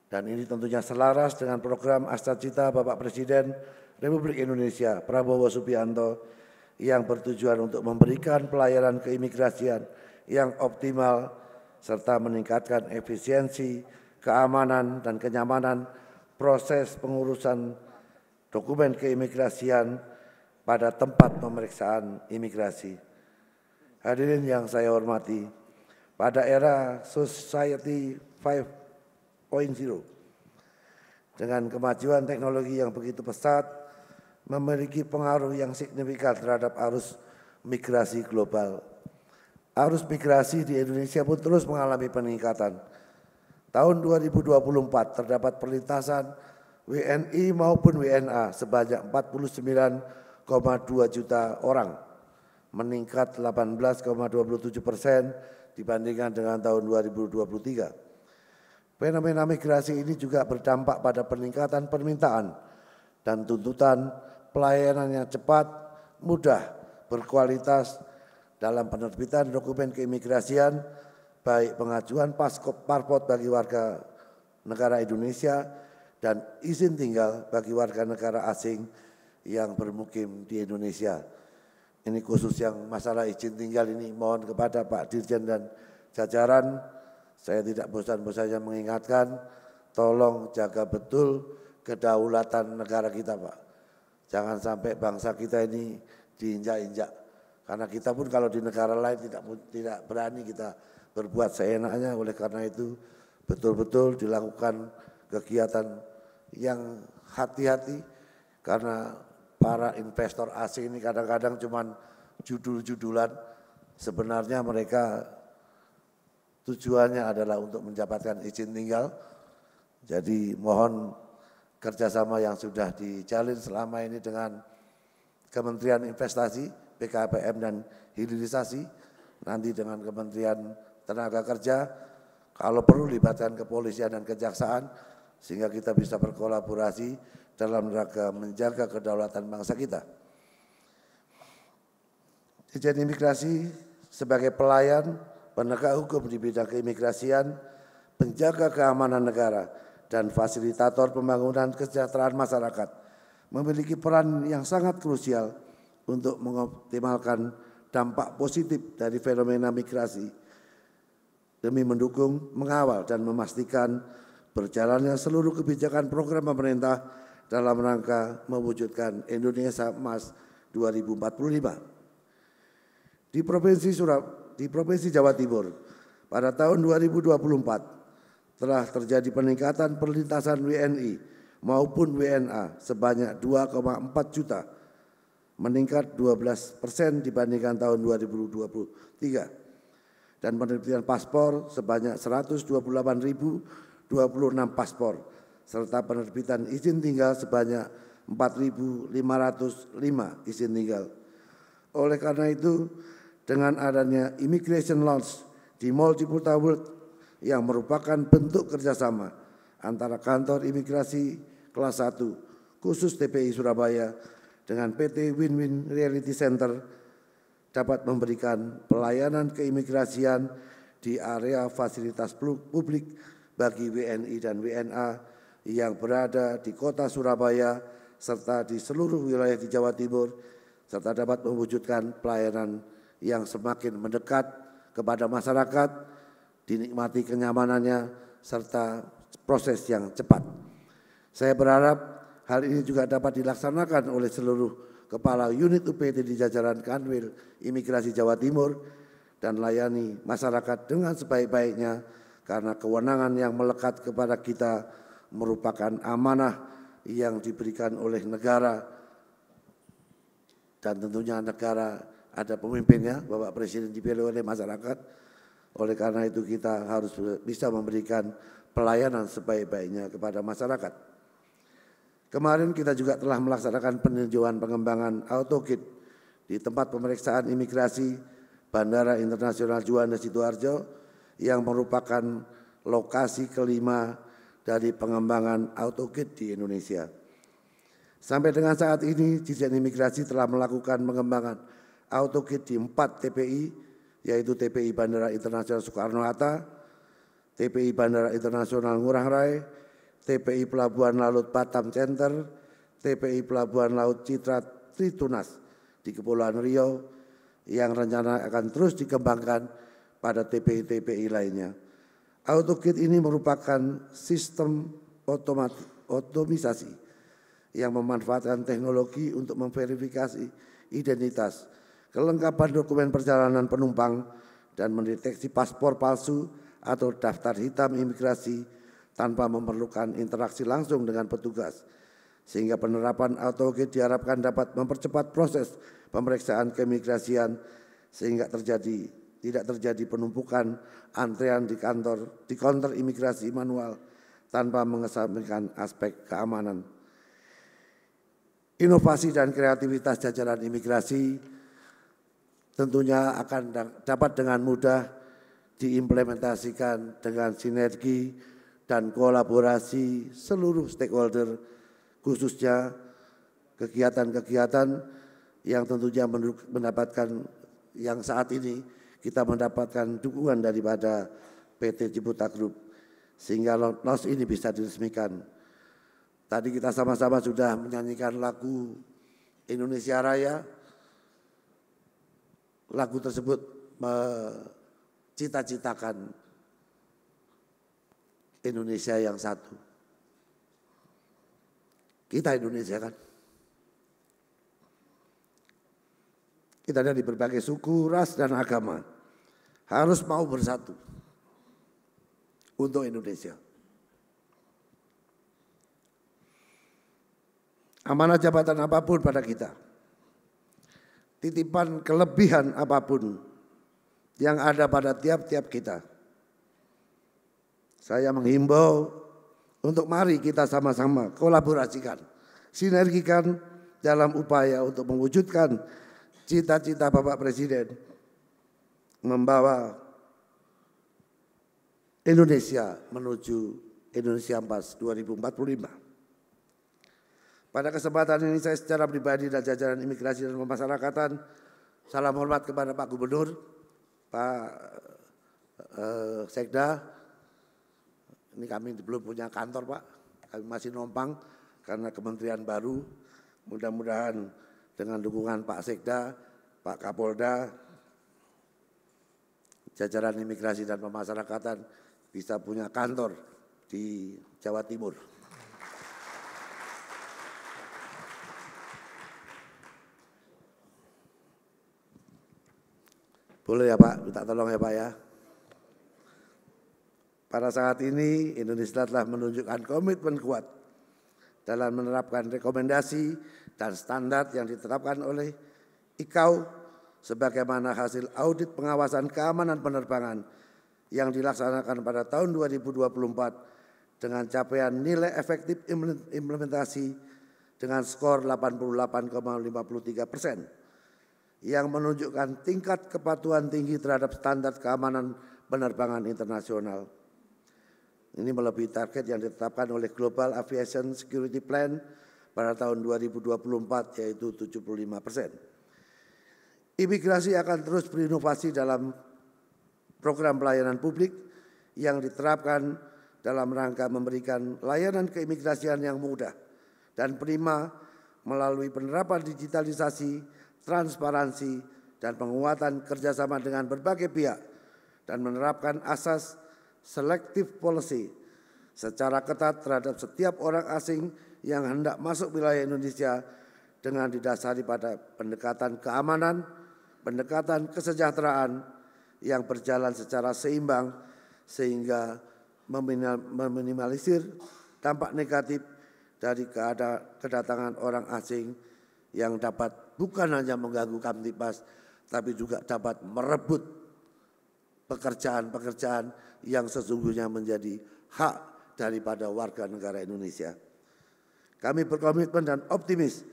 Dan ini tentunya selaras dengan program Astacita Bapak Presiden Republik Indonesia Prabowo Subianto yang bertujuan untuk memberikan pelayanan keimigrasian yang optimal serta meningkatkan efisiensi, keamanan, dan kenyamanan proses pengurusan dokumen keimigrasian pada tempat pemeriksaan imigrasi. Hadirin yang saya hormati, pada era Society 5.0 dengan kemajuan teknologi yang begitu pesat, memiliki pengaruh yang signifikan terhadap arus migrasi global. Arus migrasi di Indonesia pun terus mengalami peningkatan. Tahun 2024 terdapat perlintasan WNI maupun WNA sebanyak 49,2 juta orang, meningkat 18,27% dibandingkan dengan tahun 2023. Fenomena migrasi ini juga berdampak pada peningkatan permintaan dan tuntutan pelayanan yang cepat, mudah, berkualitas dalam penerbitan dokumen keimigrasian, baik pengajuan paspor bagi warga negara Indonesia dan izin tinggal bagi warga negara asing yang bermukim di Indonesia. Ini khusus yang masalah izin tinggal ini, mohon kepada Pak Dirjen dan jajaran, saya tidak bosan-bosannya mengingatkan, tolong jaga betul kedaulatan negara kita, Pak. Jangan sampai bangsa kita ini diinjak-injak. Karena kita pun kalau di negara lain tidak berani kita berbuat seenaknya. Oleh karena itu betul-betul dilakukan kegiatan yang hati-hati. Karena para investor asing ini kadang-kadang cuman judul-judulan. Sebenarnya mereka tujuannya adalah untuk mendapatkan izin tinggal. Jadi mohon kerjasama yang sudah dijalin selama ini dengan Kementerian Investasi, BKPM dan Hilirisasi, nanti dengan Kementerian Tenaga Kerja, kalau perlu libatkan kepolisian dan kejaksaan, sehingga kita bisa berkolaborasi dalam rangka menjaga kedaulatan bangsa kita. Dirjen Imigrasi sebagai pelayan, penegak hukum di bidang keimigrasian, penjaga keamanan negara, dan fasilitator pembangunan kesejahteraan masyarakat memiliki peran yang sangat krusial untuk mengoptimalkan dampak positif dari fenomena migrasi demi mendukung, mengawal, dan memastikan berjalannya seluruh kebijakan program pemerintah dalam rangka mewujudkan Indonesia Emas 2045. Di Provinsi Jawa Timur pada tahun 2024 telah terjadi peningkatan perlintasan WNI maupun WNA sebanyak 2,4 juta, meningkat 12% dibandingkan tahun 2023. Dan penerbitan paspor sebanyak 128.026 paspor, serta penerbitan izin tinggal sebanyak 4.505 izin tinggal. Oleh karena itu, dengan adanya Immigration Lounge di Mall Ciputra World yang merupakan bentuk kerjasama antara kantor imigrasi kelas 1 khusus TPI Surabaya dengan PT Win-Win Reality Center dapat memberikan pelayanan keimigrasian di area fasilitas publik bagi WNI dan WNA yang berada di kota Surabaya serta di seluruh wilayah di Jawa Timur, serta dapat mewujudkan pelayanan yang semakin mendekat kepada masyarakat, dinikmati kenyamanannya, serta proses yang cepat. Saya berharap hal ini juga dapat dilaksanakan oleh seluruh kepala unit UPT di jajaran Kanwil Imigrasi Jawa Timur dan layani masyarakat dengan sebaik-baiknya, karena kewenangan yang melekat kepada kita merupakan amanah yang diberikan oleh negara, dan tentunya negara ada pemimpinnya, Bapak Presiden dipilih oleh masyarakat. Oleh karena itu kita harus bisa memberikan pelayanan sebaik-baiknya kepada masyarakat. Kemarin kita juga telah melaksanakan peninjauan pengembangan AutoGate di tempat pemeriksaan imigrasi Bandara Internasional Juanda Sidoarjo yang merupakan lokasi kelima dari pengembangan AutoGate di Indonesia. Sampai dengan saat ini, Dirjen Imigrasi telah melakukan pengembangan AutoGate di 4 TPI, yaitu TPI Bandara Internasional Soekarno-Hatta, TPI Bandara Internasional Ngurah Rai, TPI Pelabuhan Laut Batam Center, TPI Pelabuhan Laut Citra Tritunas di Kepulauan Riau, yang rencana akan terus dikembangkan pada TPI-TPI lainnya. AutoGate ini merupakan sistem otomisasi yang memanfaatkan teknologi untuk memverifikasi identitas, kelengkapan dokumen perjalanan penumpang, dan mendeteksi paspor palsu atau daftar hitam imigrasi tanpa memerlukan interaksi langsung dengan petugas. Sehingga penerapan AutoGate diharapkan dapat mempercepat proses pemeriksaan keimigrasian sehingga tidak terjadi penumpukan antrean di counter imigrasi manual tanpa mengesampingkan aspek keamanan. Inovasi dan kreativitas jajaran imigrasi tentunya akan dapat dengan mudah diimplementasikan dengan sinergi dan kolaborasi seluruh stakeholder, khususnya kegiatan-kegiatan yang tentunya mendapatkan yang saat ini kita mendapatkan dukungan daripada PT Ciputra Group sehingga LONS ini bisa diresmikan. Tadi kita sama-sama sudah menyanyikan lagu Indonesia Raya. Lagu tersebut mencita-citakan Indonesia yang satu. Kita Indonesia kan. Kita dari berbagai suku, ras, dan agama harus mau bersatu untuk Indonesia. Amanah jabatan apapun pada kita, titipan kelebihan apapun yang ada pada tiap-tiap kita, saya menghimbau untuk mari kita sama-sama kolaborasikan, sinergikan dalam upaya untuk mewujudkan cita-cita Bapak Presiden membawa Indonesia menuju Indonesia Emas 2045. Pada kesempatan ini saya secara pribadi dan jajaran imigrasi dan pemasyarakatan salam hormat kepada Pak Gubernur, Pak Sekda. Ini kami belum punya kantor Pak, kami masih numpang karena kementerian baru. Mudah-mudahan dengan dukungan Pak Sekda, Pak Kapolda, jajaran imigrasi dan pemasyarakatan bisa punya kantor di Jawa Timur. Boleh ya Pak, minta tolong ya Pak ya. Pada saat ini Indonesia telah menunjukkan komitmen kuat dalam menerapkan rekomendasi dan standar yang ditetapkan oleh ICAO sebagaimana hasil audit pengawasan keamanan penerbangan yang dilaksanakan pada tahun 2024 dengan capaian nilai efektif implementasi dengan skor 88,53%. Yang menunjukkan tingkat kepatuhan tinggi terhadap standar keamanan penerbangan internasional. Ini melebihi target yang ditetapkan oleh Global Aviation Security Plan pada tahun 2024 yaitu 75%. Imigrasi akan terus berinovasi dalam program pelayanan publik yang diterapkan dalam rangka memberikan layanan keimigrasian yang mudah dan prima melalui penerapan digitalisasi, transparansi, dan penguatan kerjasama dengan berbagai pihak dan menerapkan asas selective policy secara ketat terhadap setiap orang asing yang hendak masuk wilayah Indonesia dengan didasari pada pendekatan keamanan, pendekatan kesejahteraan yang berjalan secara seimbang sehingga meminimalisir dampak negatif dari kedatangan orang asing yang dapat bukan hanya mengganggu Kamtibmas, tapi juga dapat merebut pekerjaan-pekerjaan yang sesungguhnya menjadi hak daripada warga negara Indonesia. Kami berkomitmen dan optimis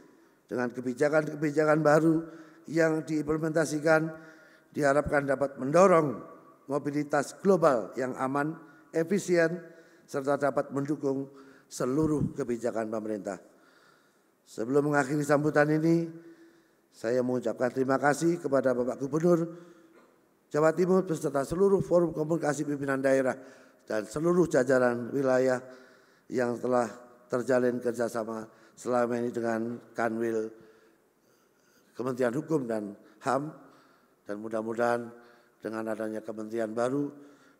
dengan kebijakan-kebijakan baru yang diimplementasikan diharapkan dapat mendorong mobilitas global yang aman, efisien, serta dapat mendukung seluruh kebijakan pemerintah. Sebelum mengakhiri sambutan ini, saya mengucapkan terima kasih kepada Bapak Gubernur Jawa Timur beserta seluruh forum komunikasi pimpinan daerah dan seluruh jajaran wilayah yang telah terjalin kerjasama selama ini dengan Kanwil Kementerian Hukum dan HAM, dan mudah-mudahan dengan adanya kementerian baru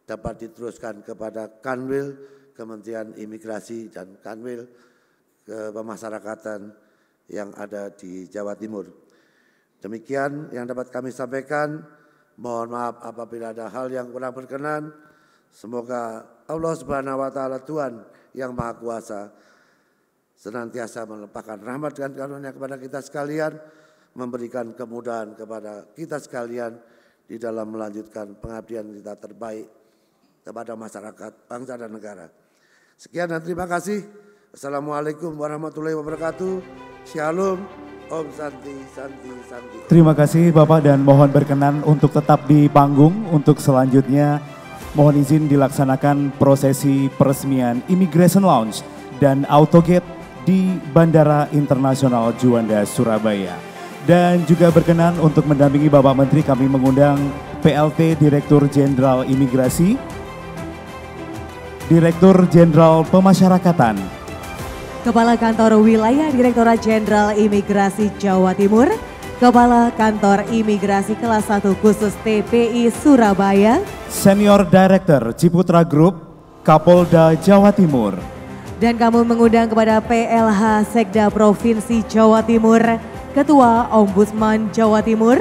dapat diteruskan kepada Kanwil Kementerian Imigrasi dan Kanwil Pemasyarakatan yang ada di Jawa Timur. Demikian yang dapat kami sampaikan. Mohon maaf apabila ada hal yang kurang berkenan. Semoga Allah Subhanahu wa taala Tuhan yang Maha Kuasa senantiasa melimpahkan rahmat dan karunia kepada kita sekalian, memberikan kemudahan kepada kita sekalian di dalam melanjutkan pengabdian kita terbaik kepada masyarakat, bangsa dan negara. Sekian dan terima kasih. Assalamualaikum warahmatullahi wabarakatuh. Shalom. Om Santi, Santi, Santi. Terima kasih Bapak dan mohon berkenan untuk tetap di panggung. Untuk selanjutnya mohon izin dilaksanakan prosesi peresmian Immigration Lounge dan Autogate di Bandara Internasional Juanda, Surabaya. Dan juga berkenan untuk mendampingi Bapak Menteri, kami mengundang PLT Direktur Jenderal Imigrasi, Direktur Jenderal Pemasyarakatan, Kepala Kantor Wilayah Direktorat Jenderal Imigrasi Jawa Timur, Kepala Kantor Imigrasi Kelas 1 Khusus TPI Surabaya, Senior Director Ciputra Group, Kapolda Jawa Timur. Dan kami mengundang kepada PLH Sekda Provinsi Jawa Timur, Ketua Ombudsman Jawa Timur.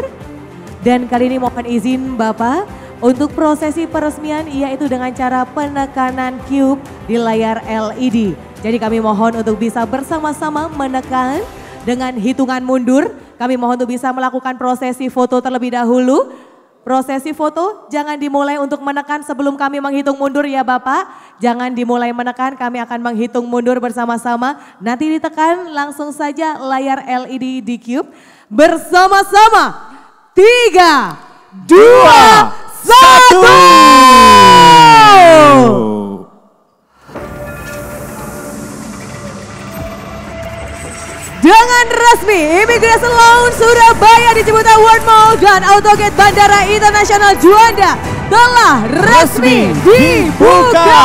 Dan kali ini mohon izin Bapak untuk prosesi peresmian yaitu dengan cara penekanan cube di layar LED. Jadi kami mohon untuk bisa bersama-sama menekan dengan hitungan mundur. Kami mohon untuk bisa melakukan prosesi foto terlebih dahulu. Prosesi foto jangan dimulai untuk menekan sebelum kami menghitung mundur ya Bapak. Jangan dimulai menekan, kami akan menghitung mundur bersama-sama. Nanti ditekan langsung saja layar LED di cube. Bersama-sama 3, 2, 1. Dengan resmi, Immigration Lounge Surabaya di Ciputra World Mall dan Autogate Bandara Internasional Juanda telah resmi dibuka.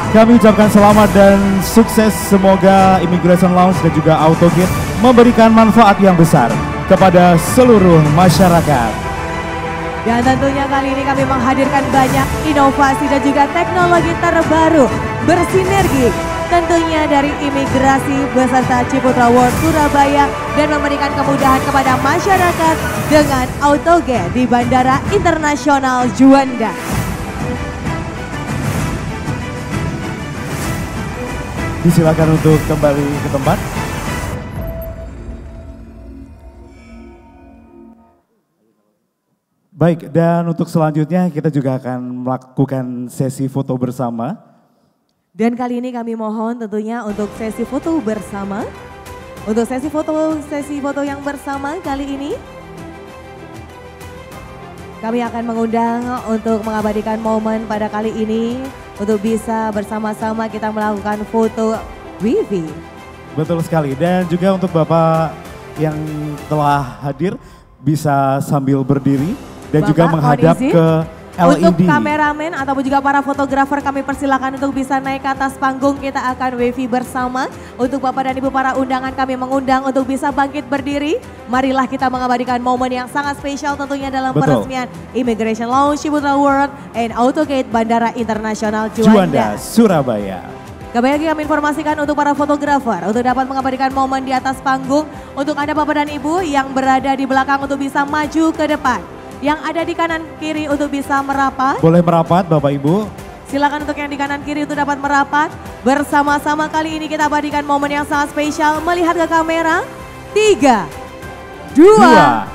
Kami ucapkan selamat dan sukses, semoga Immigration Lounge dan juga Autogate memberikan manfaat yang besar kepada seluruh masyarakat. Dan tentunya kali ini kami menghadirkan banyak inovasi dan juga teknologi terbaru bersinergi tentunya dari imigrasi beserta Ciputra World Surabaya dan memberikan kemudahan kepada masyarakat dengan Autogate di Bandara Internasional Juanda. Disilakan untuk kembali ke tempat. Baik, dan untuk selanjutnya kita juga akan melakukan sesi foto bersama. Dan kali ini kami mohon tentunya untuk sesi foto bersama. Untuk sesi foto yang bersama kali ini kami akan mengundang untuk mengabadikan momen pada kali ini untuk bisa bersama-sama kita melakukan foto wifi. Betul sekali, dan juga untuk Bapak yang telah hadir bisa sambil berdiri dan Bapak, juga menghadap ke LED. Untuk kameramen ataupun juga para fotografer kami persilakan untuk bisa naik ke atas panggung, kita akan wifi bersama. Untuk Bapak dan Ibu para undangan kami mengundang untuk bisa bangkit berdiri. Marilah kita mengabadikan momen yang sangat spesial tentunya dalam peresmian Immigration Lounge Ciputra World and Autogate Bandara Internasional Juanda, Surabaya. Kembali lagi kami informasikan untuk para fotografer untuk dapat mengabadikan momen di atas panggung. Untuk Anda Bapak dan Ibu yang berada di belakang untuk bisa maju ke depan. Yang ada di kanan kiri untuk bisa merapat. Boleh merapat Bapak Ibu. Silakan untuk yang di kanan kiri untuk dapat merapat. Bersama-sama kali ini kita abadikan momen yang sangat spesial. Melihat ke kamera. 3, 2,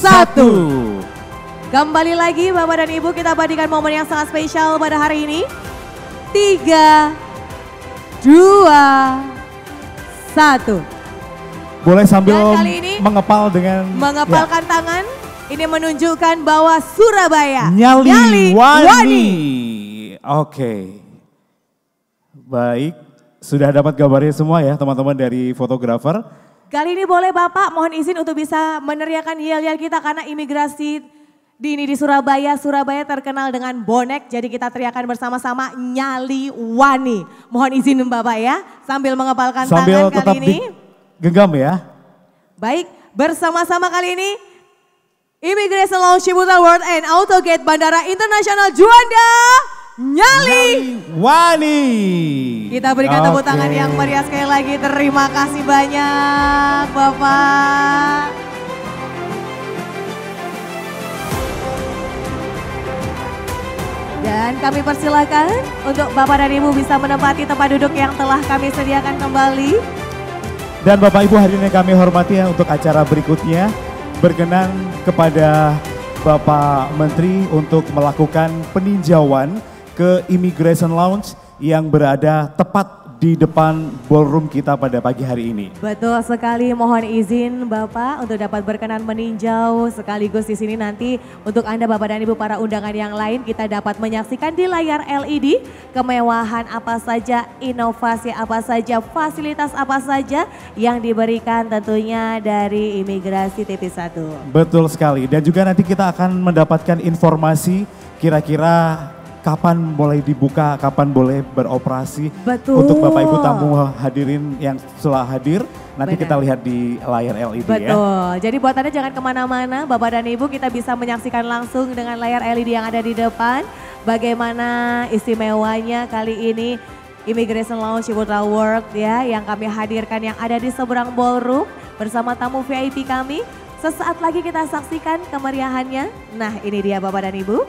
1. Kembali lagi Bapak dan Ibu, kita abadikan momen yang sangat spesial pada hari ini. 3, 2, 1. Boleh sambil kali ini mengepal dengan mengepalkan tangan. Ini menunjukkan bahwa Surabaya nyali wani. Oke. Baik, sudah dapat gambarnya semua ya teman-teman dari fotografer. Kali ini boleh Bapak mohon izin untuk bisa meneriakan yel-yel kita karena imigrasi di Surabaya. Surabaya terkenal dengan bonek, jadi kita teriakan bersama-sama nyali wani. Mohon izin Bapak ya, sambil mengepalkan tangan kali ini. Genggam ya. Baik, bersama-sama kali ini Immigration Lounge Ciputra World and Autogate Bandara Internasional Juanda nyali wani. Kita berikan tepuk tangan yang meriah sekali lagi. Terima kasih banyak Bapak. Dan kami persilakan untuk Bapak dan Ibu bisa menempati tempat duduk yang telah kami sediakan kembali. Dan Bapak Ibu hari ini kami hormati ya untuk acara berikutnya. Berkenan kepada Bapak Menteri untuk melakukan peninjauan ke Immigration Lounge yang berada tepat di depan ballroom kita pada pagi hari ini. Betul sekali, mohon izin Bapak untuk dapat berkenan meninjau sekaligus di sini nanti untuk Anda Bapak dan Ibu para undangan yang lain kita dapat menyaksikan di layar LED kemewahan apa saja, inovasi apa saja, fasilitas apa saja yang diberikan tentunya dari Imigrasi TP1. Betul sekali, dan juga nanti kita akan mendapatkan informasi kira-kira kapan boleh dibuka, kapan boleh beroperasi. Betul. Untuk Bapak Ibu tamu hadirin yang telah hadir, nanti kita lihat di layar LED ya. Betul, jadi buat Anda jangan kemana-mana, Bapak dan Ibu kita bisa menyaksikan langsung dengan layar LED yang ada di depan. Bagaimana istimewanya kali ini Immigration Lounge Ciputra World ya, yang kami hadirkan yang ada di seberang ballroom bersama tamu VIP kami. Sesaat lagi kita saksikan kemeriahannya. Nah ini dia Bapak dan Ibu.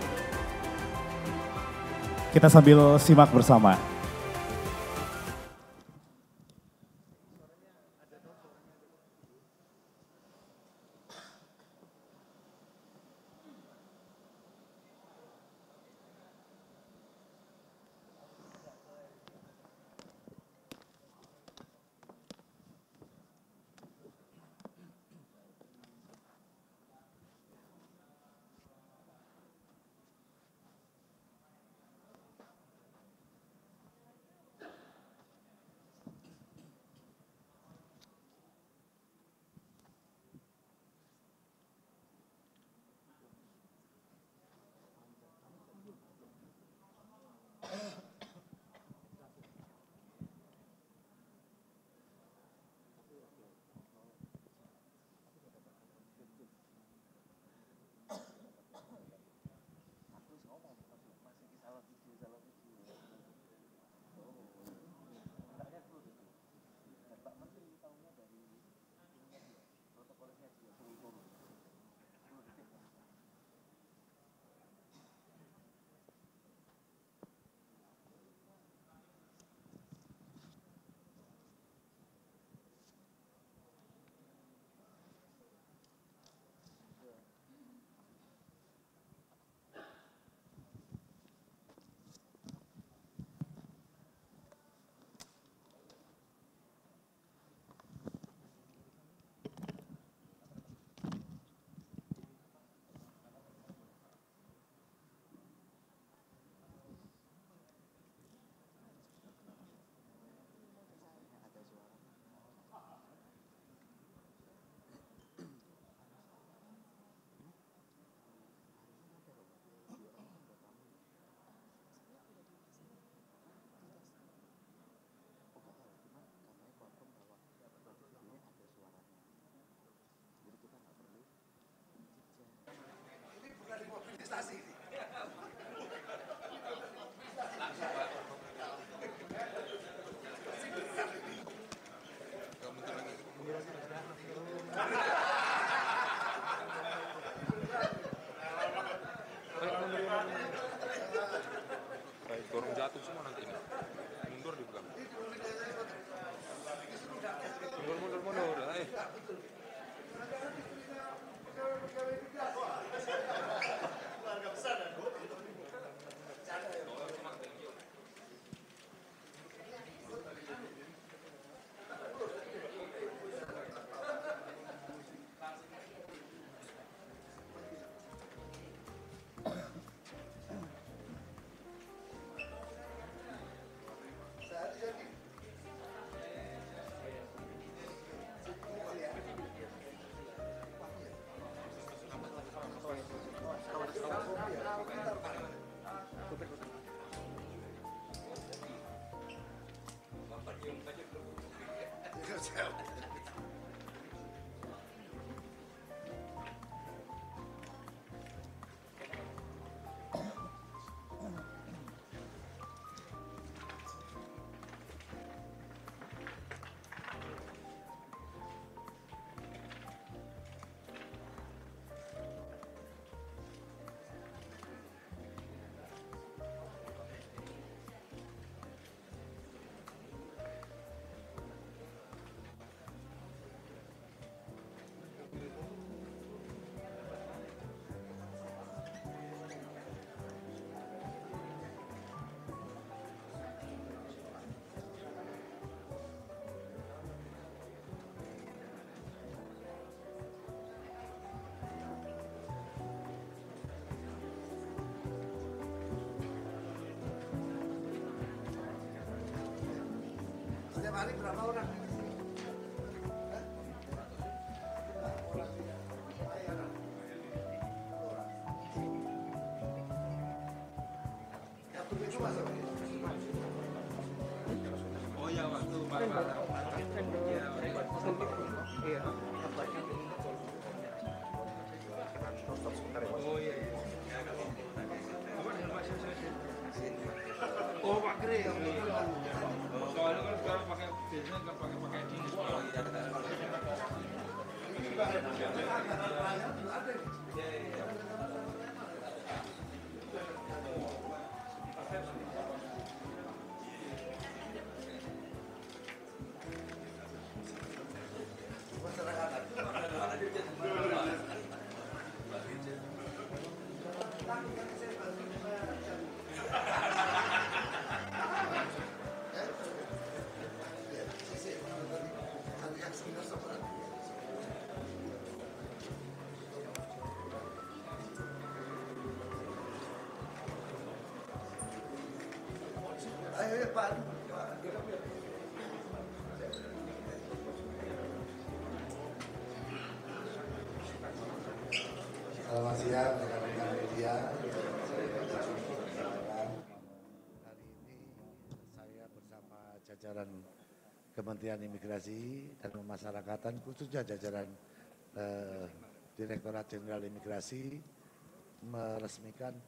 Kita sambil simak bersama. Setiap hari berapa orang? Oh ya, waktu iya. Oh iya. Oh Pak Kri. Soalnya kan sekarang pakai biasanya kan pakai di sekolah. Ayo Pak. Selamat siang rekan-rekan media. Hari ini saya bersama jajaran Kementerian Imigrasi dan Pemasyarakatan, khususnya jajaran Direktorat Jenderal Imigrasi meresmikan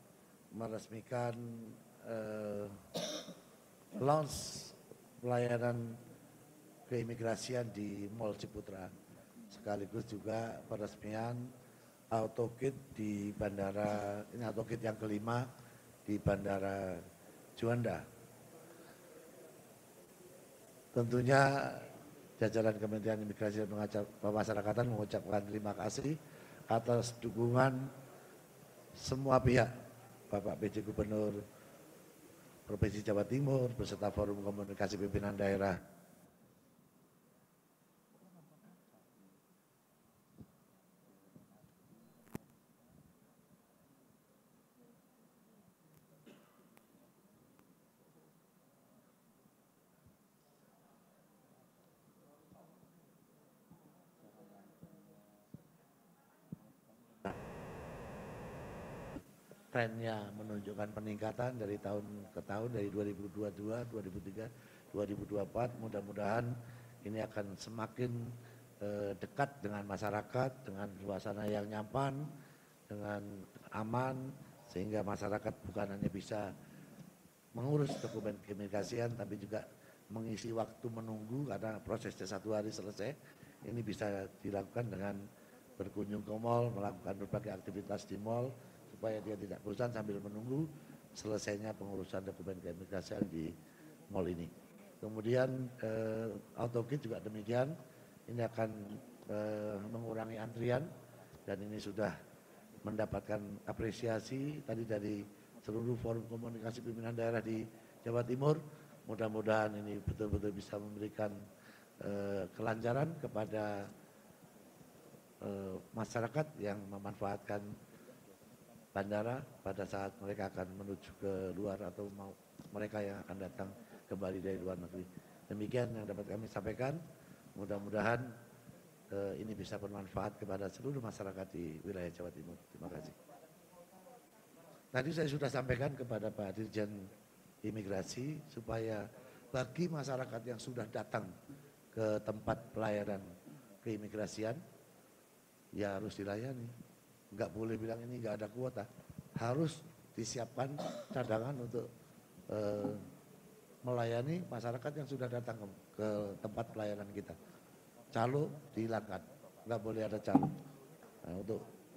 launch pelayanan keimigrasian di Mall Ciputra, sekaligus juga peresmian AutoGate di bandara, ini AutoGate yang kelima di Bandara Juanda. Tentunya jajaran Kementerian Imigrasi dan Pemasyarakatan mengucapkan terima kasih atas dukungan semua pihak, Bapak PJ Gubernur Provinsi Jawa Timur beserta Forum Komunikasi Pimpinan Daerah. Trennya menunjukkan peningkatan dari tahun ke tahun, dari 2022, 2023, 2024. Mudah-mudahan ini akan semakin dekat dengan masyarakat, dengan suasana yang nyaman, dengan aman, sehingga masyarakat bukan hanya bisa mengurus dokumen keimigrasian, tapi juga mengisi waktu menunggu karena prosesnya 1 hari selesai. Ini bisa dilakukan dengan berkunjung ke mall, melakukan berbagai aktivitas di mall, supaya dia tidak bosan sambil menunggu selesainya pengurusan dokumen keimigrasian di mall ini. Kemudian AutoGate juga demikian, ini akan mengurangi antrian dan ini sudah mendapatkan apresiasi tadi dari seluruh forum komunikasi pimpinan daerah di Jawa Timur. Mudah-mudahan ini betul-betul bisa memberikan kelancaran kepada masyarakat yang memanfaatkan bandara pada saat mereka akan menuju ke luar atau mau mereka yang akan datang kembali dari luar negeri. Demikian yang dapat kami sampaikan. Mudah-mudahan ini bisa bermanfaat kepada seluruh masyarakat di wilayah Jawa Timur. Terima kasih. Tadi saya sudah sampaikan kepada Pak Dirjen Imigrasi supaya bagi masyarakat yang sudah datang ke tempat pelayanan keimigrasian, ya harus dilayani. Nggak boleh bilang ini nggak ada kuota, harus disiapkan cadangan untuk melayani masyarakat yang sudah datang ke tempat pelayanan kita. Calo dihilangkan, nggak boleh ada calo. Nah,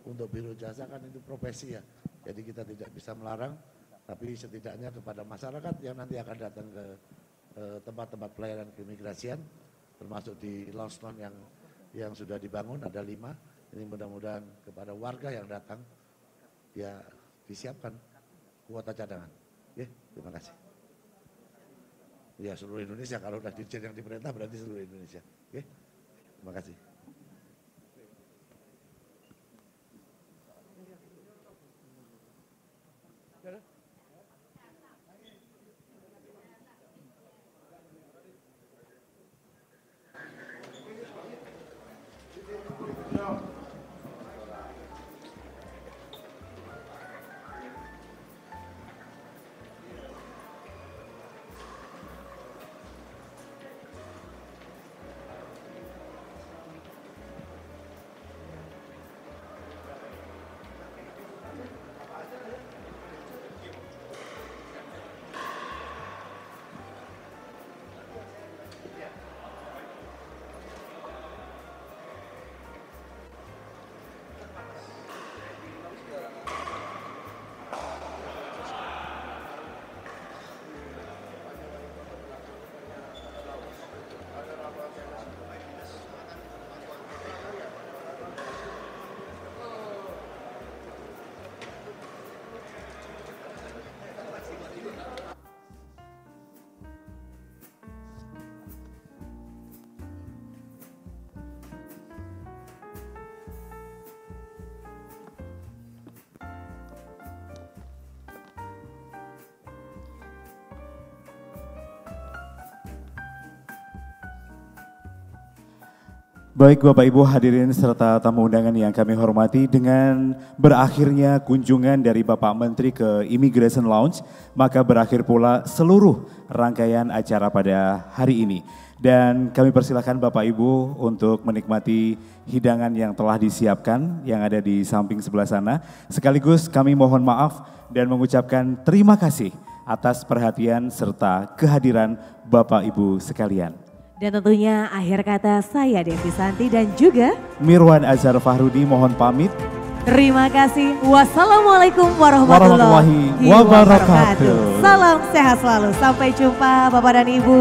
untuk biro jasa kan itu profesi ya, jadi kita tidak bisa melarang, tapi setidaknya kepada masyarakat yang nanti akan datang ke tempat-tempat pelayanan keimigrasian, termasuk di launch-launch yang sudah dibangun ada 5. Ini mudah-mudahan kepada warga yang datang ya disiapkan kuota cadangan. Ya, terima kasih. Ya seluruh Indonesia, kalau udah dirjen yang diperintah berarti seluruh Indonesia. Ya, terima kasih. Baik Bapak Ibu hadirin serta tamu undangan yang kami hormati, dengan berakhirnya kunjungan dari Bapak Menteri ke Immigration Lounge, maka berakhir pula seluruh rangkaian acara pada hari ini. Dan kami persilahkan Bapak Ibu untuk menikmati hidangan yang telah disiapkan yang ada di samping sebelah sana. Sekaligus kami mohon maaf dan mengucapkan terima kasih atas perhatian serta kehadiran Bapak Ibu sekalian. Dan tentunya akhir kata saya Devi Santi dan juga Mirwan Azhar Fahrudi mohon pamit. Terima kasih. Wassalamualaikum warahmatullahi wabarakatuh. Salam sehat selalu. Sampai jumpa Bapak dan Ibu.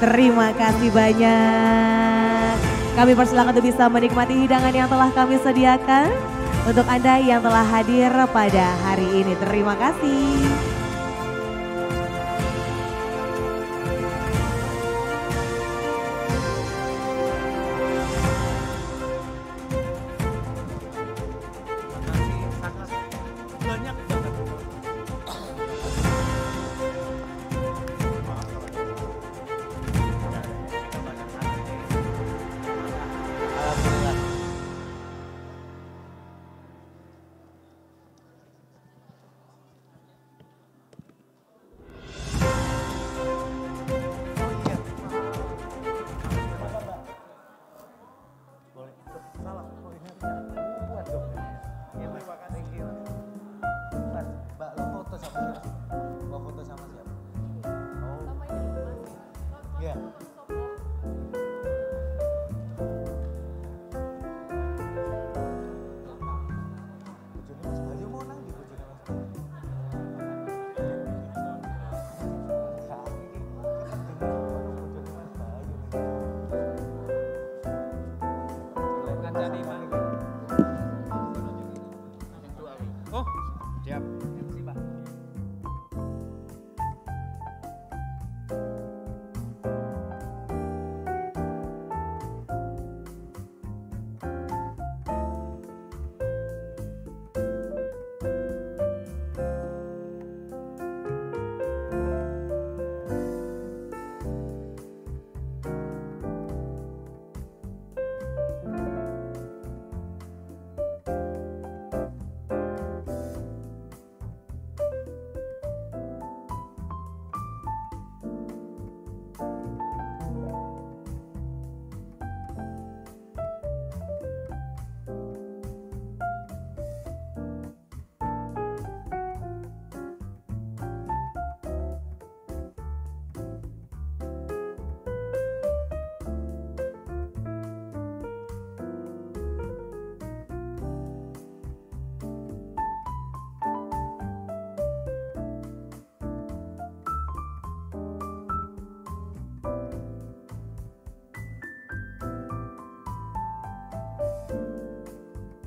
Terima kasih banyak. Kami persilakan untuk bisa menikmati hidangan yang telah kami sediakan untuk Anda yang telah hadir pada hari ini. Terima kasih. Oh, siap.